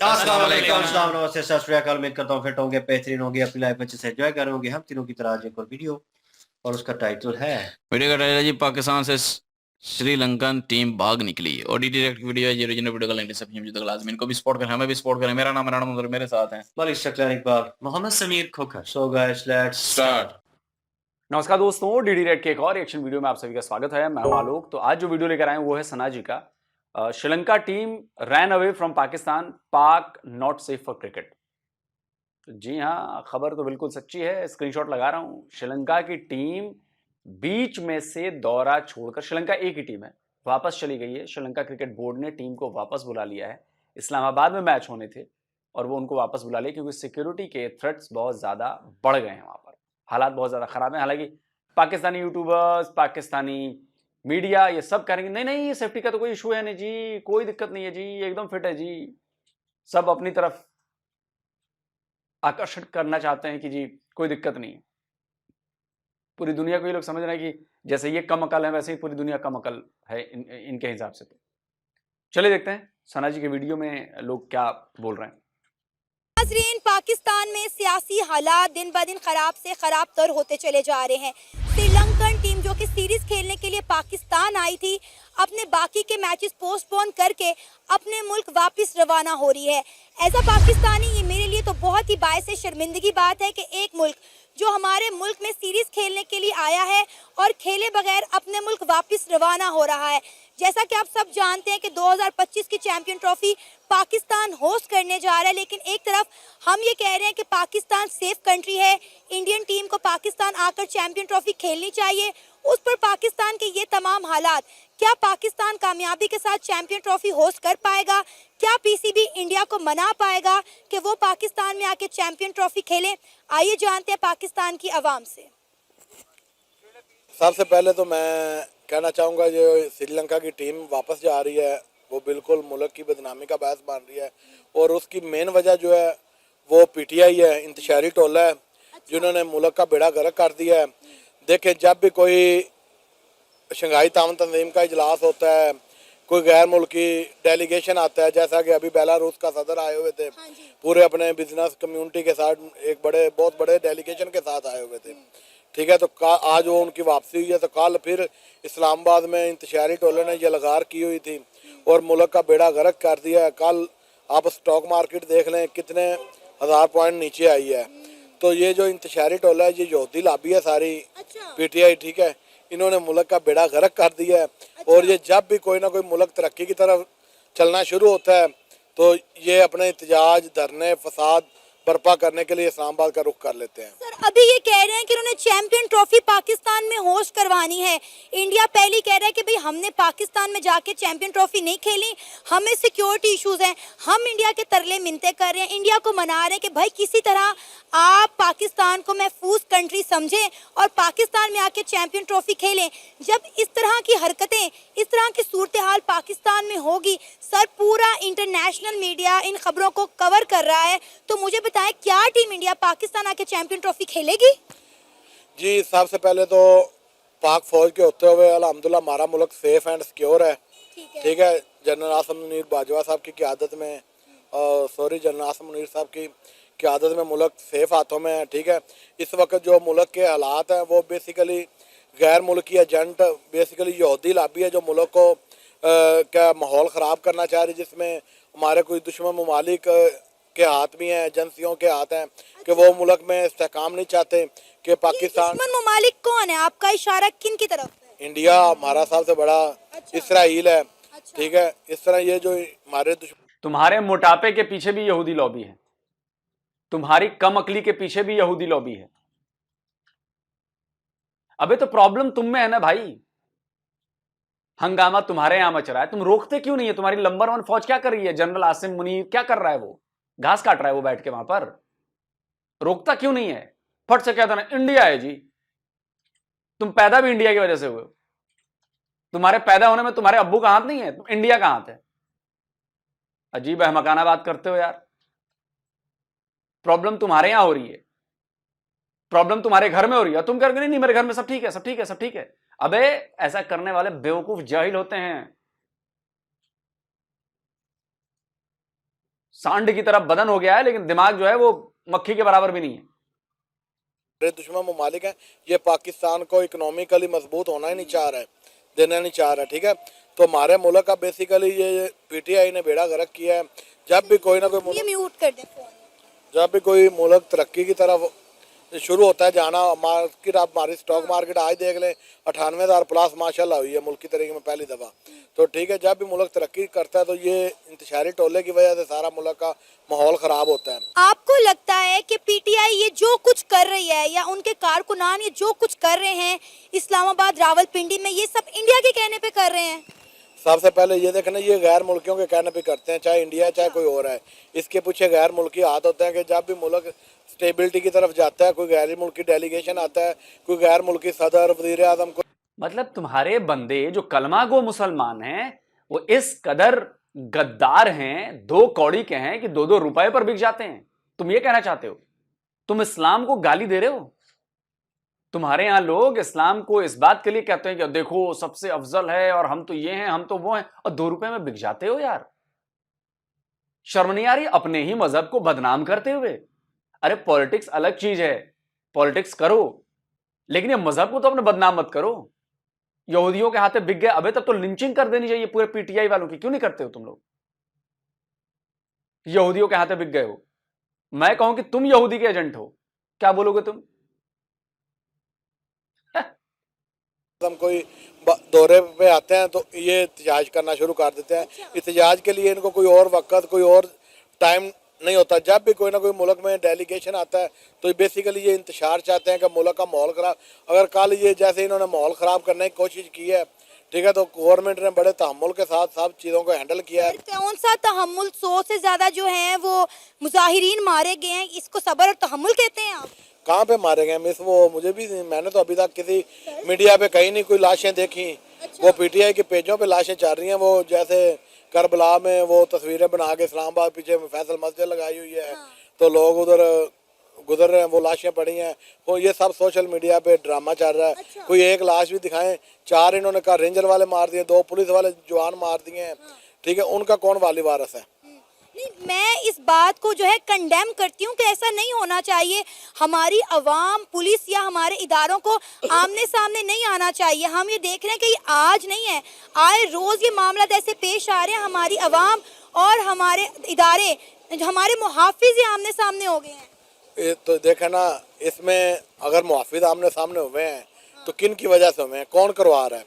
अस्सलाम वालेकुम, अस्सलाम नमस्ते, सत श्री अकाल। उम्मीद करता हूँ फिट होंगे, बेहतरीन होंगे, अपनी लाइफ में अच्छे से एंजॉय कर रहे होंगे। हम तीनों की तरह आज एक और वीडियो, और उसका टाइटल है वीडियो का टाइटल है जी पाकिस्तान से श्रीलंकन टीम भाग निकली। ओडीटी डायरेक्ट वीडियो है जी, ओरिजिनल वीडियो का लिंक डिस्क्रिप्शन में तक लाजमी इनको भी सपोर्ट करें, हमें भी सपोर्ट करें। मेरा नाम राणा मंजूर, मेरे साथ हैं Malik Shaklan Iqbal, Mohammad Sameer Khokhar. So guys let's start. नमस्कार दोस्तों, डीडी रेड के एक और रिएक्शन वीडियो में आप सभी का स्वागत है। मैं हूं आलोक। तो आज जो वीडियो लेकर आए हैं वो है सना जी का। Sri Lanka team ran away from Pakistan, पाक नॉट सेफ फॉर क्रिकेट। जी हाँ, खबर तो बिल्कुल सच्ची है, स्क्रीनशॉट लगा रहा हूं। श्रीलंका की टीम बीच में से दौरा छोड़कर, श्रीलंका एक ही टीम है, वापस चली गई है। श्रीलंका क्रिकेट बोर्ड ने टीम को वापस बुला लिया है। इस्लामाबाद में मैच होने थे और वो उनको वापस बुला लिया क्योंकि सिक्योरिटी के थ्रेट्स बहुत ज्यादा बढ़ गए हैं वहां पर। हालात बहुत ज़्यादा ख़राब है। हालांकि पाकिस्तानी यूट्यूबर्स, पाकिस्तानी मीडिया ये सब करेंगे नहीं नहीं, ये सेफ्टी का तो कोई इशू है नहीं जी, कोई दिक्कत नहीं है जी, एकदम फिट है जी। सब अपनी तरफ आकर्षण करना चाहते हैं कि जी कोई दिक्कत नहीं है। पूरी दुनिया को ये लोग समझ रहे हैं कि जैसे ये कम अकल है वैसे ही पूरी दुनिया कम अकल है इनके हिसाब से। तो चलिए देखते हैं सना जी के वीडियो में लोग क्या बोल रहे हैं। नाज़रीन, पाकिस्तान में सियासी हालात दिन ब दिन खराब से खराब तर होते चले जा रहे हैं। श्रीलंकन टीम जो कि सीरीज खेलने के लिए पाकिस्तान आई थी, अपने बाकी के मैचेस पोस्टपोन करके अपने मुल्क वापस रवाना हो रही है। एज अ पाकिस्तानी ये मेरे लिए तो बहुत ही बायस शर्मिंदगी बात है कि एक मुल्क जो हमारे मुल्क में सीरीज खेलने के लिए आया है और खेले बगैर अपने मुल्क वापस रवाना हो रहा है। जैसा कि आप सब जानते हैं कि 2025 की चैंपियन ट्रॉफी पाकिस्तान होस्ट करने जा रहा है, लेकिन एक तरफ हम ये कह रहे हैं कि पाकिस्तान सेफ कंट्री है, इंडियन टीम को पाकिस्तान आकर चैंपियन ट्रॉफी खेलनी चाहिए। उस पर पाकिस्तान के ये तमाम हालात, क्या पाकिस्तान कामयाबी के साथ चैंपियन ट्रॉफी होस्ट कर पाएगा? क्या पीसीबी इंडिया को मना पाएगा कि वो पाकिस्तान में आके चैंपियन ट्रॉफी खेले? आइए जानते हैं पाकिस्तान की आवाम से। सबसे पहले तो मैं कहना चाहूँगा जो श्रीलंका की टीम वापस जा रही है वो बिल्कुल मुल्क की बदनामी का बायस बन रही है, और उसकी मेन वजह जो है वो पीटीआई है, इंतशारी टोला है, जिन्होंने मुल्क का बेड़ा गर्क कर दिया है। देखें, जब भी कोई शंघाई तामन तंजीम का इजलास होता है, कोई गैर मुल्की डेलीगेशन आता है, जैसा कि अभी बेलारूस का सदर आए हुए थे, पूरे अपने बिजनेस कम्युनिटी के साथ, एक बहुत बड़े डेलीगेशन के साथ आए हुए थे, ठीक है। तो आज वो उनकी वापसी हुई है। तो कल फिर इस्लामाबाद में इंतशारी टोले ने यलगार की हुई थी और मुल्क का बेड़ा गर्क कर दिया है। कल आप स्टॉक मार्केट देख लें कितने हज़ार पॉइंट नीचे आई है। तो ये जो इंतशारी टोला है, ये यहूदी लाबी है सारी, पीटीआई, ठीक है, इन्होंने मुल्क का बेड़ा गर्क कर दिया है। और ये जब भी कोई ना कोई मुल्क तरक्की की तरफ चलना शुरू होता है तो ये अपने एहतजाज, धरने, फसाद बर्पा करने के लिए इस्लामाबाद का रुख कर लेते हैं। सर, अभी ये कह रहे हैं कि उन्होंने चैंपियन ट्रॉफी पाकिस्तान में होस्ट करवानी है। इंडिया पहले कह रहा है कि भाई हमने पाकिस्तान में जाके चैंपियन ट्रॉफी नहीं खेली, हमें सिक्योरिटी इश्यूज हैं। हम इंडिया के तरले मिन्नतें कर रहे हैं, इंडिया को मना रहे हैं कि भाई किसी तरह आप पाकिस्तान को महफूज कंट्री समझें और पाकिस्तान में आके चैंपियन ट्रॉफी खेलें। जब इस तरह की हरकतें, इस तरह की सूरत हाल पाकिस्तान में होगी, सर पूरा इंटरनेशनल मीडिया इन खबरों को कवर कर रहा है, तो मुझे बताएं क्या टीम इंडिया पाकिस्तान आके चैंपियन ट्रॉफी खेलेगी? जी, सबसे पहले तो पाक फौज के होते हुए अल्हम्दुलिल्लाह हमारा मुल्क सेफ एंड सिक्योर है, ठीक है। जनरल आसिम मुनीर बाजवा साहब की क़यादत में, जनरल आसिम मुनीर साहब की क़यादत में मुल्क सेफ हाथों में है, ठीक है। इस वक्त जो मुल्क के हालात हैं वो बेसिकली गैर मुल्की एजेंट, बेसिकली यहूदी लाबी है जो मुल्क को का माहौल ख़राब करना चाह रही है, जिसमें हमारे कोई दुश्मन ममालिक के हाथ भी हैं, एजेंसियों के हाथ हैं कि वो मुल्क में इस्तेहकाम नहीं चाहते कि पाकिस्तान। दुश्मन ममालिक कौन है? आपका इशारा किन की तरफ है? इंडिया हमारा सबसे बड़ा, इसराइल है, ठीक है। इस तरह ये जो हमारे दुश्मन, तुम्हारे मोटापे के पीछे भी यहूदी लॉबी है, तुम्हारी कम अकली के पीछे भी यहूदी लॉबी है। अबे तो प्रॉब्लम तुम में है ना भाई, हंगामा तुम्हारे यहां मच रहा है, तुम रोकते क्यों नहीं है? तुम्हारी नंबर 1 फौज क्या कर रही है? जनरल आसिम मुनीर क्या कर रहा है? वो घास काट रहा है वो बैठ के वहां पर, रोकता क्यों नहीं है? फट से कहता ना इंडिया है जी, तुम पैदा भी इंडिया की वजह से हुए हो, तुम्हारे पैदा होने में तुम्हारे अब्बू का हाथ नहीं है, तुम इंडिया का हाथ है। अजीब अहमकाना बात करते हो यार। प्रॉब्लम तुम्हारे यहां हो रही है, प्रॉब्लम तुम्हारे घर में हो रही है, तुम कह नहीं मेरे घर में सब ठीक है, सब ठीक है, सब ठीक है। अबे ऐसा करने वाले बेवकूफ जाहिल होते हैं। सांड की तरह बदन हो गया है, लेकिन दिमाग जो है वो मक्खी के बराबर भी नहीं है। बड़े दुश्मन ममालिक हैं, ये पाकिस्तान को इकोनॉमिकली मजबूत होना ही नहीं चाह रहा है, देना नहीं चाह रहा है, ठीक है। तो हमारे मुल्क का बेसिकली ये पीटीआई ने बेड़ा गर्क किया है। जब भी कोई ना कोई ये मुल्क म्यूट कर दें फोन। जब भी कोई मुल्क तरक्की की तरफ शुरू होता है जाना, मार्केट आप हमारी स्टॉक मार्केट आज देख लें 98,000 प्लस माशाल्लाह हुई है मुल्क की तरीके में पहली दफ़ा। तो ठीक है, जब भी मुल्क तरक्की करता है तो ये इंतशारी टोले की वजह से सारा मुल्क का माहौल ख़राब होता है। आपको लगता है कि पीटीआई ये जो कुछ कर रही है या उनके कारकुनान ये जो कुछ कर रहे हैं इस्लामाबाद रावलपिंडी में, ये सब इंडिया के कहने पे कर रहे हैं? सबसे पहले ये देखना, ये गैर मुल्कियों के कहने पे करते हैं, चाहे इंडिया चाहे कोई और है। इसके पीछे गैर मुल्की हाथ होते हैं कि जब भी मुल्क स्टेबिलिटी की तरफ जाता है, कोई गैर मुल्की डेलीगेशन आता है, कोई गैर मुल्की सदर वजीर आजम को। मतलब तुम्हारे बंदे जो कलमा गो मुसलमान हैं वो इस कदर गद्दार हैं, 2 कौड़ी के हैं कि 2-2 रुपए पर बिक जाते हैं। तुम ये कहना चाहते हो? तुम इस्लाम को गाली दे रहे हो? तुम्हारे यहां लोग इस्लाम को इस बात के लिए कहते हैं कि देखो सबसे अफजल है और हम तो ये हैं, हम तो वो हैं, और 2 रुपए में बिक जाते हो यार। शर्म नहीं आ रही अपने ही मजहब को बदनाम करते हुए? अरे पॉलिटिक्स अलग चीज है, पॉलिटिक्स करो, लेकिन ये मजहब को तो अपने बदनाम मत करो। यहूदियों के हाथे बिक गए, अबे तब तो लिंचिंग कर देनी चाहिए पूरे पीटीआई वालों की। क्यों नहीं करते हो तुम लोग? यहूदियों के हाथे बिक गए हो, मैं कहूं कि तुम यहूदी के एजेंट हो, क्या बोलोगे तुम? हम कोई दौरे पे आते हैं तो ये एहतजाज करना शुरू कर देते हैं। एहतजाज के लिए इनको कोई और वक्त, कोई और टाइम नहीं होता। जब भी कोई ना कोई मुल्क में डेलीगेशन आता है तो बेसिकली ये इंतशार चाहते हैं कि मुल्क का माहौल ख़राब। अगर कल ये जैसे इन्होंने माहौल ख़राब करने की कोशिश की है, ठीक है, तो गवर्नमेंट ने बड़े तहम्मुल के साथ सब चीज़ों को हैंडल किया है। कौन सा तहम्मुल? 100 से ज्यादा जो हैं वो मुजाहिरीन मारे गए हैं, इसको सब्र और तहम्मुल कहते हैं आप? कहाँ पे मारे गए मिस? वो मुझे भी, मैंने तो अभी तक किसी मीडिया पे कहीं नहीं कोई लाशें देखी। वो पीटीआई के पेजों पे लाशें चल रही हैं। वो जैसे करबला में वो तस्वीरें बना के इस्लामाबाद पीछे फैसल मस्जिद लगाई हुई है, तो लोग उधर गुजर रहे हैं, वो लाशें पड़ी हैं। वो ये सब सोशल मीडिया पे ड्रामा चल रहा है। कोई एक लाश भी दिखाएं, 4 इन्होंने कहा रेंजर वाले मार दिए, 2 पुलिस वाले जवान मार दिए हैं, ठीक है, उनका कौन वाली वारस है? नहीं, मैं इस बात को जो है कंडेम करती हूँ कि ऐसा नहीं होना चाहिए। हमारी अवाम, पुलिस या हमारे इदारों को आमने सामने नहीं आना चाहिए। हम ये देख रहे हैं कि ये आज नहीं है, आए रोज़ ये मामला ऐसे पेश आ रहे हैं। हमारी अवाम और हमारे इदारे, हमारे मुहाफिज ये आमने सामने हो गए हैं। तो देखे ना, इसमें अगर मुहाफिज आमने सामने हुए हैं तो किन की वजह से हुए हैं, कौन करवा रहा है?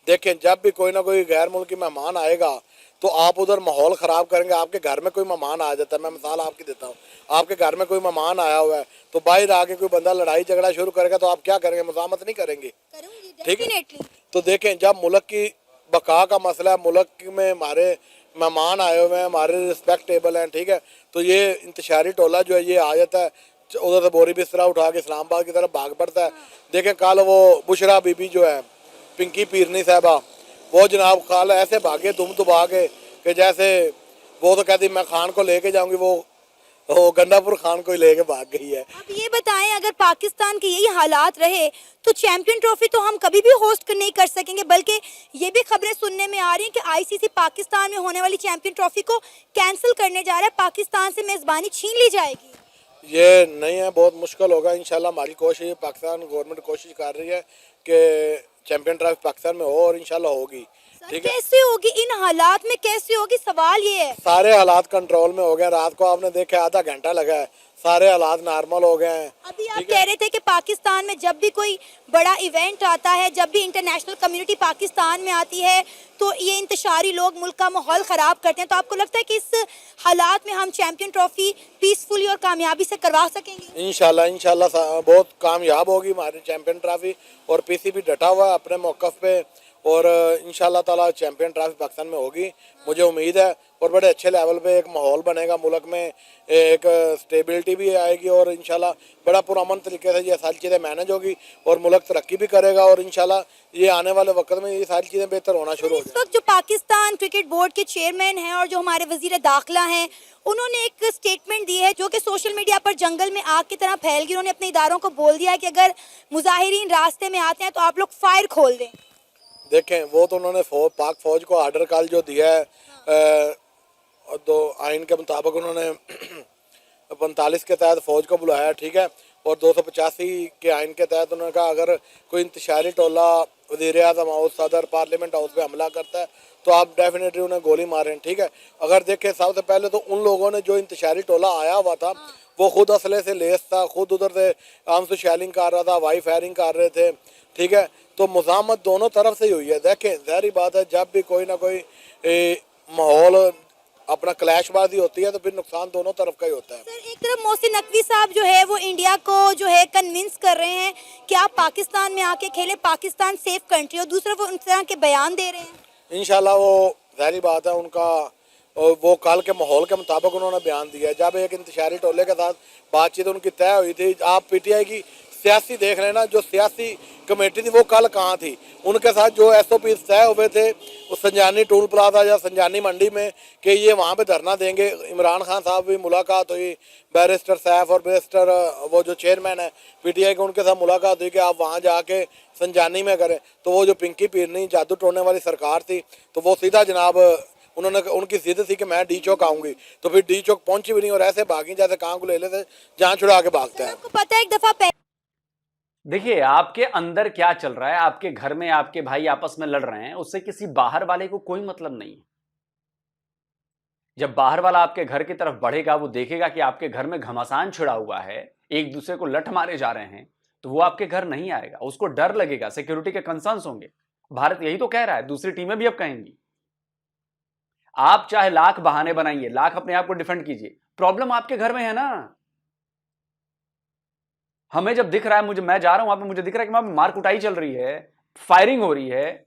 देखें, जब भी कोई ना कोई गैर मुल्की मेहमान आएगा तो आप उधर माहौल ख़राब करेंगे। आपके घर में कोई मेहमान आ जाता है, मैं मिसाल आपकी देता हूँ, आपके घर में कोई मेहमान आया हुआ है तो बाहर आके कोई बंदा लड़ाई झगड़ा शुरू करेगा तो आप क्या करेंगे? मुज़ामत नहीं करेंगे, ठीक है? तो देखें, जब मुल्क की बका का मसला है, मुल्क में हमारे मेहमान आए हुए हैं, हमारे रिस्पेक्टेबल हैं, ठीक है, तो ये इंतशारी टोला जो है ये आ जाता है, उधर से बोरी बिस्तरा उठा के इस्लामाबाद की तरफ भाग पड़ता है। देखें, कल वो बुशरा बीबी जो है, पिंकी पीरनी साहबा, वो जनाब कल ऐसे भागे दुम दुबा के कि जैसे वो तो कहती मैं खान को लेके जाऊंगी, वो गंडापुर खान को ही लेके भाग गई है। अब ये बताएं, अगर पाकिस्तान के यही हालात रहे तो चैंपियन ट्रॉफी तो हम कभी भी होस्ट नहीं कर सकेंगे, बल्कि ये भी खबरें सुनने में आ रही हैं कि आईसीसी पाकिस्तान में होने वाली चैंपियन ट्रॉफी को कैंसिल करने जा रहा है, पाकिस्तान से मेजबानी छीन ली जाएगी। ये नहीं है, बहुत मुश्किल होगा। इंशाल्लाह हमारी कोशिश, पाकिस्तान गवर्नमेंट कोशिश कर रही है कि चैंपियन ट्रॉफी पाकिस्तान में हो और इंशाल्लाह होगी। ठीक है, कैसे होगी? इन हालात में कैसे होगी? सवाल ये है। सारे हालात कंट्रोल में हो गए। रात को आपने देखा आधा घंटा लगा है, सारे हालात नॉर्मल हो गए हैं। अभी आप कह रहे थे कि पाकिस्तान में जब भी कोई बड़ा इवेंट आता है, जब भी इंटरनेशनल कम्युनिटी पाकिस्तान में आती है तो ये इंतशारी लोग मुल्क का माहौल ख़राब करते हैं। तो आपको लगता है कि इस हालात में हम चैंपियन ट्रॉफी पीसफुली और कामयाबी से करवा सकेंगे? इंशाल्लाह बहुत कामयाब होगी हमारी चैंपियन ट्रॉफी, और पीसीबी डटा हुआ है अपने मौक़िफ़ पे, और इंशाल्लाह ताला चैंपियन ट्रॉफी पाकिस्तान में होगी, मुझे उम्मीद है। और बड़े अच्छे लेवल पे एक माहौल बनेगा मुल्क में, एक स्टेबिलिटी भी आएगी, और इंशाल्लाह बड़ा पुरअमन तरीके से ये सारी चीज़ें मैनेज होगी और मुल्क तरक्की भी करेगा, और इंशाल्लाह ये आने वाले वक्त में ये सारी चीज़ें बेहतर होना शुरू हो इस वक्त जो पाकिस्तान क्रिकेट बोर्ड के चेयरमैन हैं और जो हमारे वजीर दाखिला हैं, उन्होंने एक स्टेटमेंट दी है जो कि सोशल मीडिया पर जंगल में आग की तरह फैल गई। उन्होंने अपने इदारों को बोल दिया है कि अगर मुजाहिरीन रास्ते में आते हैं तो आप लोग फायर खोल दें। देखें, वो तो उन्होंने पाक फौज को आर्डर कल जो दिया है आइन के मुताबिक उन्होंने 45 के तहत फ़ौज को बुलाया, ठीक है, और 285 के आइन के तहत उन्होंने कहा अगर कोई इंतशारी टोला वज़ीर आज़म हाउस, सदर, पार्लियामेंट हाउस पे हमला करता है तो आप डेफिनेटली उन्हें गोली मारें, ठीक है। अगर देखें सबसे पहले तो उन लोगों ने जो इंतशारी टोला आया हुआ था वो खुद असले से लेस था, खुद उधर से आर्म से शेलिंग कर रहा था, वाई फायरिंग कर रहे थे, ठीक है। तो मुज़ाहमत दोनों तरफ से ही हुई है। देखें ज़ाहिर बात है जब भी कोई ना कोई माहौल अपना क्लैशबाजी होती है तो फिर नुकसान दोनों तरफ का ही होता है। सर, एक तरफ मोहसिन नकवी साहब जो है वो इंडिया को जो है कन्विंस कर रहे हैं कि आप पाकिस्तान में आके खेले, पाकिस्तान सेफ कंट्री, और दूसरा वो उस तरह के बयान दे रहे हैं। इंशाल्लाह वो ज़ाहिर बात है उनका वो कल के माहौल के मुताबिक उन्होंने बयान दिया है। जब एक इंतशारी टोले के साथ बातचीत उनकी तय हुई थी, आप पीटीआई की सियासी देख लेना, जो सियासी कमेटी थी वो कल कहाँ थी, उनके साथ जो SOP तय हुए थे उस संजानी टूल प्लाजा या संजानी मंडी में कि ये वहाँ पे धरना देंगे। इमरान खान साहब भी मुलाकात हुई, बैरिस्टर सैफ और बैरिस्टर वो जो चेयरमैन है पीटीआई के, उनके साथ मुलाकात हुई कि आप वहाँ जाके संजानी में करें। तो वो जो पिंकी पीरनी जादू टोड़ने वाली सरकार थी तो वो सीधा जनाब उन्होंने उनकी जिद थी कि मैं डी चौक आऊँगी, तो फिर डी चौक पहुँची भी नहीं और ऐसे भागी जैसे कहाँ को ले लेते जहाँ छुड़ा के भागते हैं। आपको पता है एक दफा देखिए आपके अंदर क्या चल रहा है, आपके घर में आपके भाई आपस में लड़ रहे हैं, उससे किसी बाहर वाले को कोई मतलब नहीं है। जब बाहर वाला आपके घर की तरफ बढ़ेगा, वो देखेगा कि आपके घर में घमासान छिड़ा हुआ है, एक दूसरे को लठ मारे जा रहे हैं, तो वो आपके घर नहीं आएगा, उसको डर लगेगा, सिक्योरिटी के कंसर्न्स होंगे। भारत यही तो कह रहा है, दूसरी टीमें भी अब कहेंगी। आप चाहे लाख बहाने बनाइए, लाख अपने आप को डिफेंड कीजिए, प्रॉब्लम आपके घर में है ना। हमें जब दिख रहा है, मैं जा रहा हूं वहां पे, मुझे दिख रहा है कि वहां पे मार कुटाई चल रही है, फायरिंग हो रही है,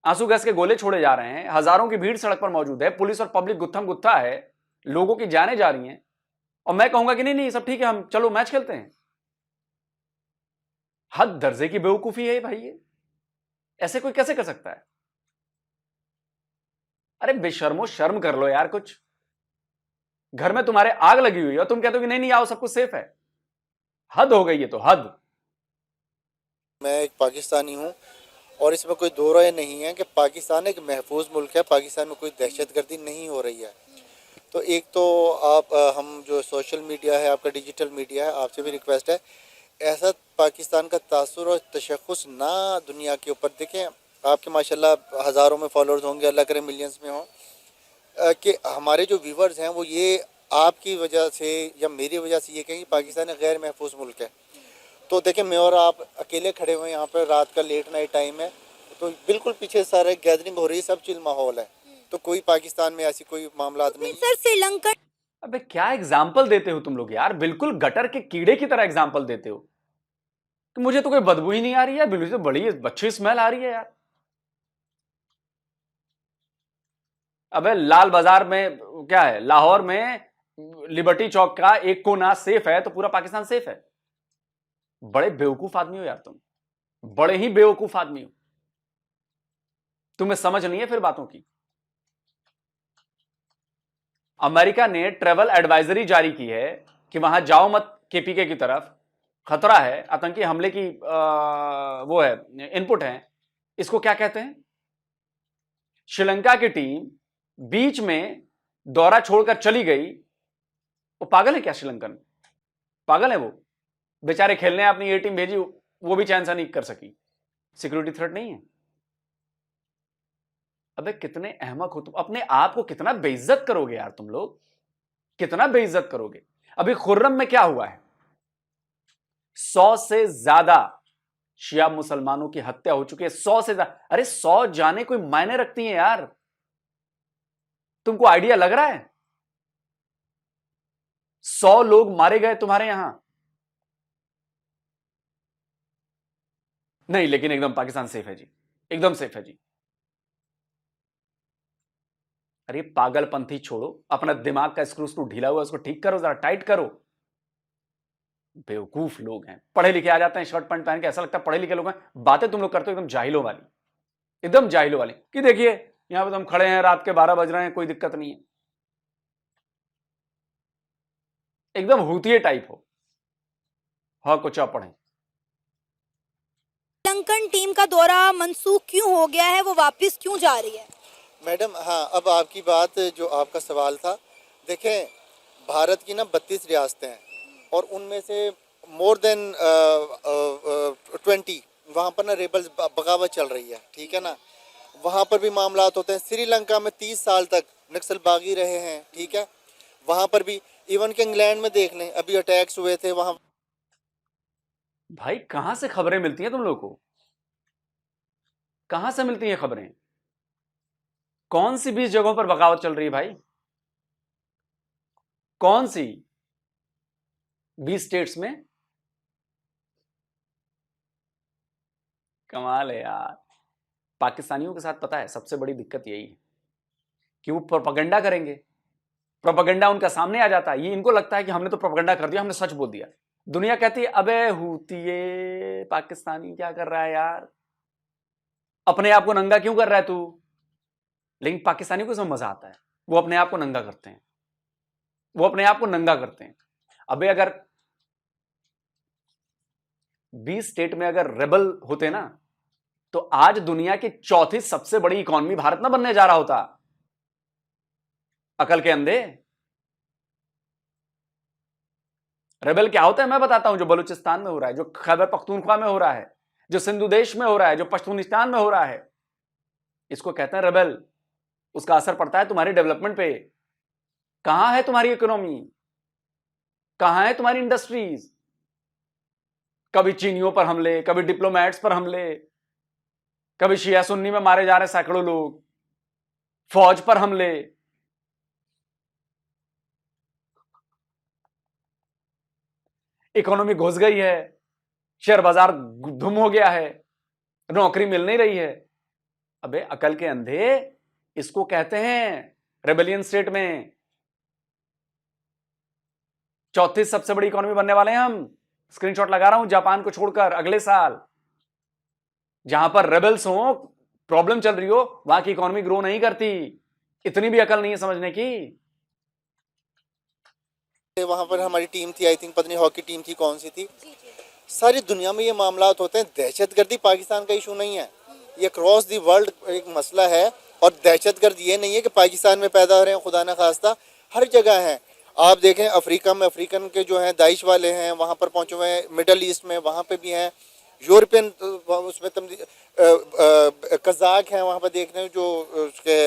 आंसू गैस के गोले छोड़े जा रहे हैं, हजारों की भीड़ सड़क पर मौजूद है, पुलिस और पब्लिक गुत्थम गुत्था है, लोगों की जानें जा रही हैं, और मैं कहूंगा कि नहीं नहीं सब ठीक है, हम चलो मैच खेलते हैं। हद दर्जे की बेवकूफी है भाई, ये ऐसे कोई कैसे कर सकता है? अरे बेशर्मो, शर्म कर लो यार कुछ। घर में तुम्हारे आग लगी हुई है और तुम कहते हो कि नहीं नहीं आओ सब कुछ सेफ है। हद हो गई है, तो हद। मैं एक पाकिस्तानी हूँ और इसमें कोई दो राय नहीं है कि पाकिस्तान एक महफूज मुल्क है, पाकिस्तान में कोई दहशतगर्दी नहीं हो रही है। तो एक तो आप हम जो सोशल मीडिया है, आपका डिजिटल मीडिया है, आपसे भी रिक्वेस्ट है ऐसा पाकिस्तान का तासुर और तशख़्ख़ुस ना दुनिया के ऊपर। देखें आपके माशाल्लाह हज़ारों में फॉलोअर्स होंगे, अल्लाह करे मिलियंस में हों, कि हमारे जो व्यूवर्स हैं वो ये आपकी वजह से या मेरी वजह से ये कहें कि पाकिस्तान एक गैर महफूज मुल्क है। तो देखें मैं और आप अकेले खड़े हुए हैं यहाँ पर, रात का लेट नाइट टाइम है, तो बिल्कुल पीछे सारे गैदरिंग हो रही है, सब चिल माहौल है, तो कोई पाकिस्तान में ऐसी कोई मामला नहीं। सर, श्रीलंका, अबे क्या एग्जाम्पल देते हो तुम लोग यार, बिल्कुल गटर के कीड़े की तरह एग्जाम्पल देते हो कि मुझे तो कोई बदबू ही नहीं आ रही है, बिल्कुल तो बड़ी अच्छी स्मेल आ रही है यार। अबे लाल बाजार में क्या है, लाहौर में लिबर्टी चौक का एक कोना सेफ है तो पूरा पाकिस्तान सेफ है। बड़े बेवकूफ आदमी हो यार तुम, बड़े ही बेवकूफ आदमी हो, तुम्हें समझ नहीं है फिर बातों की। अमेरिका ने ट्रेवल एडवाइजरी जारी की है कि वहां जाओ मत, केपीके की तरफ खतरा है, आतंकी हमले की वो है इनपुट है। इसको क्या कहते हैं? श्रीलंका की टीम बीच में दौरा छोड़कर चली गई, वो पागल है क्या? श्रीलंकन पागल है वो, बेचारे खेलने अपनी ये टीम भेजी, वो भी चैन से नहीं कर सकी, सिक्योरिटी थ्रेट नहीं है। अबे कितने अहमक हो तुम, अपने आप को कितना बेइज्जत करोगे यार तुम लोग, कितना बेइज्जत करोगे। अभी खुर्रम में क्या हुआ है, 100 से ज्यादा शिया मुसलमानों की हत्या हो चुकी है, 100 से ज्यादा। अरे 100 जाने कोई मायने रखती हैं यार, तुमको आइडिया लग रहा है? 100 लोग मारे गए तुम्हारे यहां नहीं, लेकिन एकदम पाकिस्तान सेफ है जी, एकदम सेफ है जी। अरे पागलपंथी छोड़ो, अपना दिमाग का स्क्रू ढीला हुआ उसको ठीक करो, जरा टाइट करो। बेवकूफ लोग हैं, पढ़े लिखे आ जाते हैं शर्ट पैंट पहन के, ऐसा लगता है पढ़े लिखे लोग हैं। बातें तुम लोग करते हो एकदम जाहिलों वाली, एकदम जाहिलों वाली, कि देखिए यहां पे तुम खड़े हैं, रात के 12 बज रहे हैं, कोई दिक्कत नहीं है। एकदम हूतिये टाइप हो, हाँ कुछ आप पढ़ें। श्रीलंकन टीम का दौरा मनसूख क्यों हो गया है, वो वापस क्यों जा रही है? मैडम, हाँ, अब आपकी बात, जो आपका सवाल था, देखें, भारत की ना 32 रियासतें हैं और उनमें से मोर देन 20 वहाँ पर ना रेबल्स बगावत चल रही है, ठीक है ना। वहाँ पर भी मामलात होते हैं। श्रीलंका में 30 साल तक नक्सलबागी रहे हैं, ठीक है। वहाँ पर भी, इवन के इंग्लैंड में देख लें, अभी अटैक्स हुए थे वहाँ। भाई कहां से खबरें मिलती हैं तुम लोग को? कहां से मिलती हैं खबरें? कौन सी 20 जगहों पर बगावत चल रही है भाई? कौन सी 20 स्टेट्स में? कमाल है यार। पाकिस्तानियों के साथ पता है सबसे बड़ी दिक्कत यही है कि वो प्रोपेगेंडा करेंगे, प्रोपेगेंडा उनका सामने आ जाता है। ये इनको लगता है कि हमने तो प्रोपेगेंडा कर दिया, हमने सच बोल दिया। दुनिया कहती है अबे हूतिये पाकिस्तानी क्या कर रहा है यार, अपने आप को नंगा क्यों कर रहा है तू? लेकिन पाकिस्तानी को इसमें मजा आता है, वो अपने आप को नंगा करते हैं, वो अपने आप को नंगा करते हैं। अबे अगर 20 स्टेट में अगर रेबल होते ना, तो आज दुनिया की चौथी सबसे बड़ी इकॉनमी भारत ना बनने जा रहा होता। अकल के अंधे। रेबल क्या होता है मैं बताता हूं। जो बलूचिस्तान में हो रहा है, जो खैबर पख्तूनख्वा में हो रहा है, जो सिंधु देश में हो रहा है, जो पश्तूनिस्तान में हो रहा है, इसको कहते हैं रेबल। उसका असर पड़ता है तुम्हारी डेवलपमेंट पे। कहां है तुम्हारी इकोनॉमी, कहां है तुम्हारी इंडस्ट्रीज? कभी चीनियों पर हमले, कभी डिप्लोमेट्स पर हमले, कभी शिया सुन्नी में मारे जा रहे सैकड़ों लोग, फौज पर हमले। इकोनॉमी घुस गई है, शेयर बाजार धुम हो गया है, नौकरी मिल नहीं रही है। अबे अकल के अंधे, इसको कहते हैं रेबेलियन स्टेट में। चौथी सबसे बड़ी इकोनॉमी बनने वाले हैं हम। स्क्रीनशॉट लगा रहा हूं, जापान को छोड़कर अगले साल। जहां पर रेबल्स हो, प्रॉब्लम चल रही हो, वहां की इकोनॉमी ग्रो नहीं करती। इतनी भी अकल नहीं है समझने की। वहाँ पर हमारी टीम थी, आई थिंक, पता नहीं हॉकी टीम थी, कौन सी थी। सारी दुनिया में ये मामलात होते हैं। दहशतगर्दी पाकिस्तान का इशू नहीं है, ये क्रॉस दी वर्ल्ड एक मसला है। और दहशतगर्द ये नहीं है कि पाकिस्तान में पैदा हो रहे हैं, खुदा न खास्ता हर जगह है। आप देखें अफ्रीका में, अफ्रीकन के जो हैं दाइश वाले हैं, वहाँ पर पहुँचे हुए हैं। मिडल ईस्ट में वहाँ पे भी हैं। यूरोपियन उसमें कज़ाक हैं, वहाँ पर देख रहे हैं, जो उसके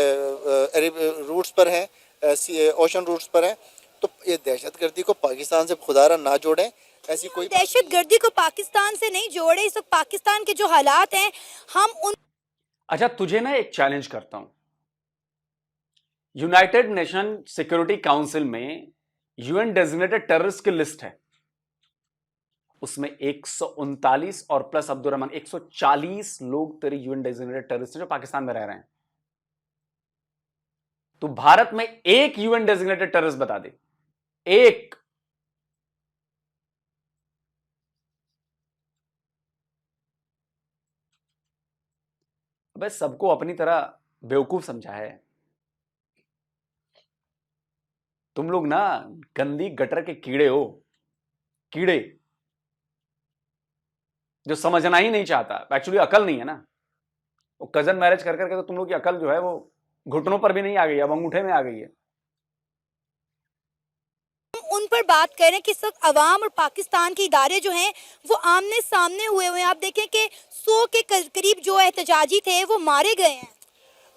अरब रूट्स पर हैं, ओशन रूट्स पर हैं। तो ये दहशतगर्दी को पाकिस्तान से खुदारा ना जोड़ें, ऐसी कोई दहशतगर्दी को पाकिस्तान से नहीं जोड़े। इस वक्त पाकिस्तान के जो हालात हैं, हम उन अच्छा तुझे ना एक चैलेंज करता हूं। यूनाइटेड नेशन सिक्योरिटी काउंसिल में यूएन डेजिग्नेटेड टेररिस्ट की लिस्ट है। उसमें 139 और प्लस अब्दुल रहमान 140 लोग तेरे यूएन डेजिग्नेटेड टेररिस्ट हैं जो पाकिस्तान में रह रहे हैं। तो भारत में एक यूएन डेजिग्नेटेड टेररिस्ट बता दे, एक। अबे सबको अपनी तरह बेवकूफ समझा है। तुम लोग ना गंदी गटर के कीड़े हो, कीड़े, जो समझना ही नहीं चाहता। एक्चुअली अकल नहीं है ना। वो कजन मैरिज कर करके तो तुम लोग की अकल जो है वो घुटनों पर भी नहीं आ गई, अब अंगूठे में आ गई है। उन पर बात करें कि इस वक्त अवाम और पाकिस्तान के इदारे जो हैं वो आमने सामने हुए हुए हैं। आप देखें कि 100 के करीब जो एहतजाजी थे वो मारे गए हैं।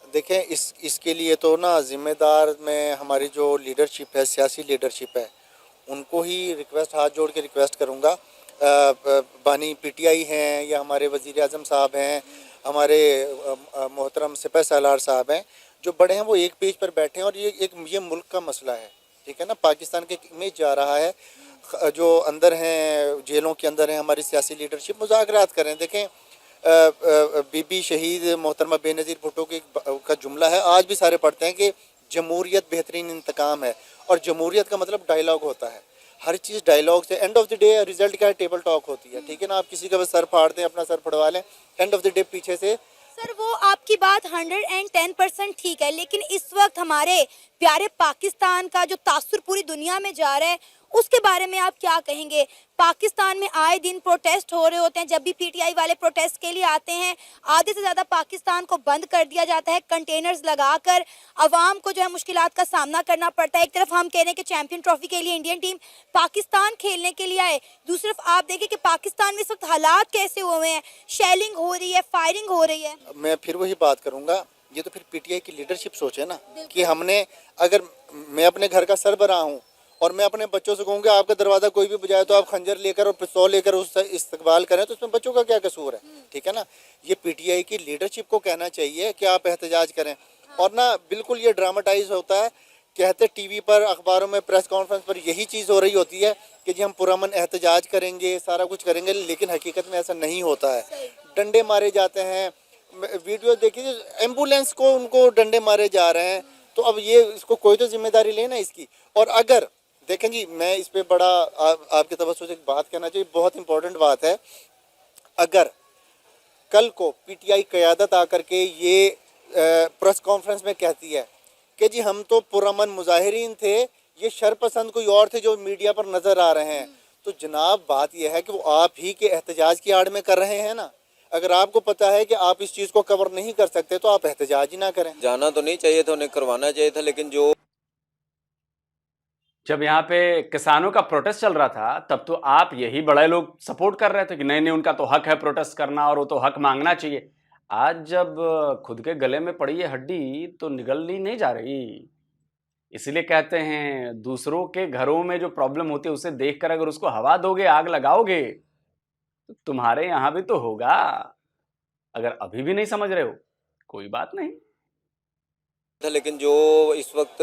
देखें, इसके लिए तो ना जिम्मेदार में हमारी जो लीडरशिप है, सियासी लीडरशिप है, उनको ही रिक्वेस्ट, हाथ जोड़ के रिक्वेस्ट करूँगा। बानी पीटीआई हैं या हमारे वज़ीर आज़म साहब हैं, हमारे मोहतरम सिपह सालार साहब हैं, जो बड़े हैं, वो एक पेज पर बैठे हैं। और ये मुल्क का मसला है, ठीक है ना। पाकिस्तान के इमेज जा रहा है। जो अंदर हैं, जेलों के अंदर हैं, हमारी सियासी लीडरशिप मुज़ाकरात करें। देखें, बीबी शहीद मोहतरमा बेनज़ीर भुट्टो का जुमला है, आज भी सारे पढ़ते हैं कि जमहूरियत बेहतरीन इंतकाम है। और जमहूरियत का मतलब डायलॉग होता है, हर चीज़ डायलॉग से। End of the day result क्या है? टेबल टॉक होती है, ठीक है ना। आप किसी का बस सर फाड़ दें, अपना सर फड़वा लें, एंड ऑफ द डे पीछे से। सर वो आपकी बात 110% ठीक है, लेकिन इस वक्त हमारे प्यारे पाकिस्तान का जो तासुर पूरी दुनिया में जा रहा है उसके बारे में आप क्या कहेंगे? पाकिस्तान में आए दिन प्रोटेस्ट हो रहे होते हैं, जब भी पीटीआई वाले प्रोटेस्ट के लिए आते हैं आधे से ज़्यादा पाकिस्तान को बंद कर दिया जाता है, कंटेनर्स लगाकर अवाम को जो है मुश्किलात का सामना करना पड़ता है। एक तरफ हम कह रहे हैं कि चैंपियन ट्रॉफी के लिए इंडियन टीम पाकिस्तान खेलने के लिए आए, दूसरी तरफ आप देखें कि पाकिस्तान में इस वक्त हालात कैसे हुए हैं, शेलिंग हो रही है, फायरिंग हो रही है। मैं फिर वही बात करूंगा, ये तो फिर पीटीआई की लीडरशिप सोचे ना कि हमने, अगर मैं अपने घर का सरबराह हूँ और मैं अपने बच्चों से कहूँ कि आपका दरवाज़ा कोई भी बजाए तो आप खंजर लेकर और पिस्तौल लेकर उससे इस्तकबाल करें, तो उसमें बच्चों का क्या कसूर है? ठीक है ना, ये पीटीआई की लीडरशिप को कहना चाहिए कि आप एहतजाज करें। और ना बिल्कुल ये ड्रामेटाइज होता है, कहते टीवी पर, अखबारों में, प्रेस कॉन्फ्रेंस पर यही चीज़ हो रही होती है कि जी हम पुरअमन एहतजाज करेंगे, सारा कुछ करेंगे, लेकिन हकीकत में ऐसा नहीं होता है। डंडे मारे जाते हैं, वीडियो देखिए, एम्बुलेंस को उनको डंडे मारे जा रहे हैं। तो अब ये इसको कोई तो जिम्मेदारी लेना इसकी। और अगर देखें जी, मैं इस पे बड़ा आपके तवज्जो से एक बात कहना चाहिए, बहुत इंपॉर्टेंट बात है। अगर कल को पीटीआई क़यादत आकर के ये प्रेस कॉन्फ्रेंस में कहती है कि जी हम तो पुरअमन मुजाहिरीन थे, ये शरपसंद कोई और थे जो मीडिया पर नज़र आ रहे हैं, तो जनाब बात यह है कि वो आप ही के एहतजाज की आड़ में कर रहे हैं ना। अगर आपको पता है कि आप इस चीज़ को कवर नहीं कर सकते तो आप एहतजाज ही ना करें। जाना तो नहीं चाहिए था, उन्हें करवाना चाहिए था, लेकिन जो जब यहाँ पे किसानों का प्रोटेस्ट चल रहा था तब तो आप यही बड़े लोग सपोर्ट कर रहे थे कि नहीं नहीं उनका तो हक है प्रोटेस्ट करना और वो तो हक मांगना चाहिए। आज जब खुद के गले में पड़ी है हड्डी तो निगलनी नहीं जा रही। इसीलिए कहते हैं दूसरों के घरों में जो प्रॉब्लम होती है उसे देखकर अगर उसको हवा दोगे, आग लगाओगे, तो तुम्हारे यहाँ भी तो होगा। अगर अभी भी नहीं समझ रहे हो कोई बात नहीं। था, लेकिन जो इस वक्त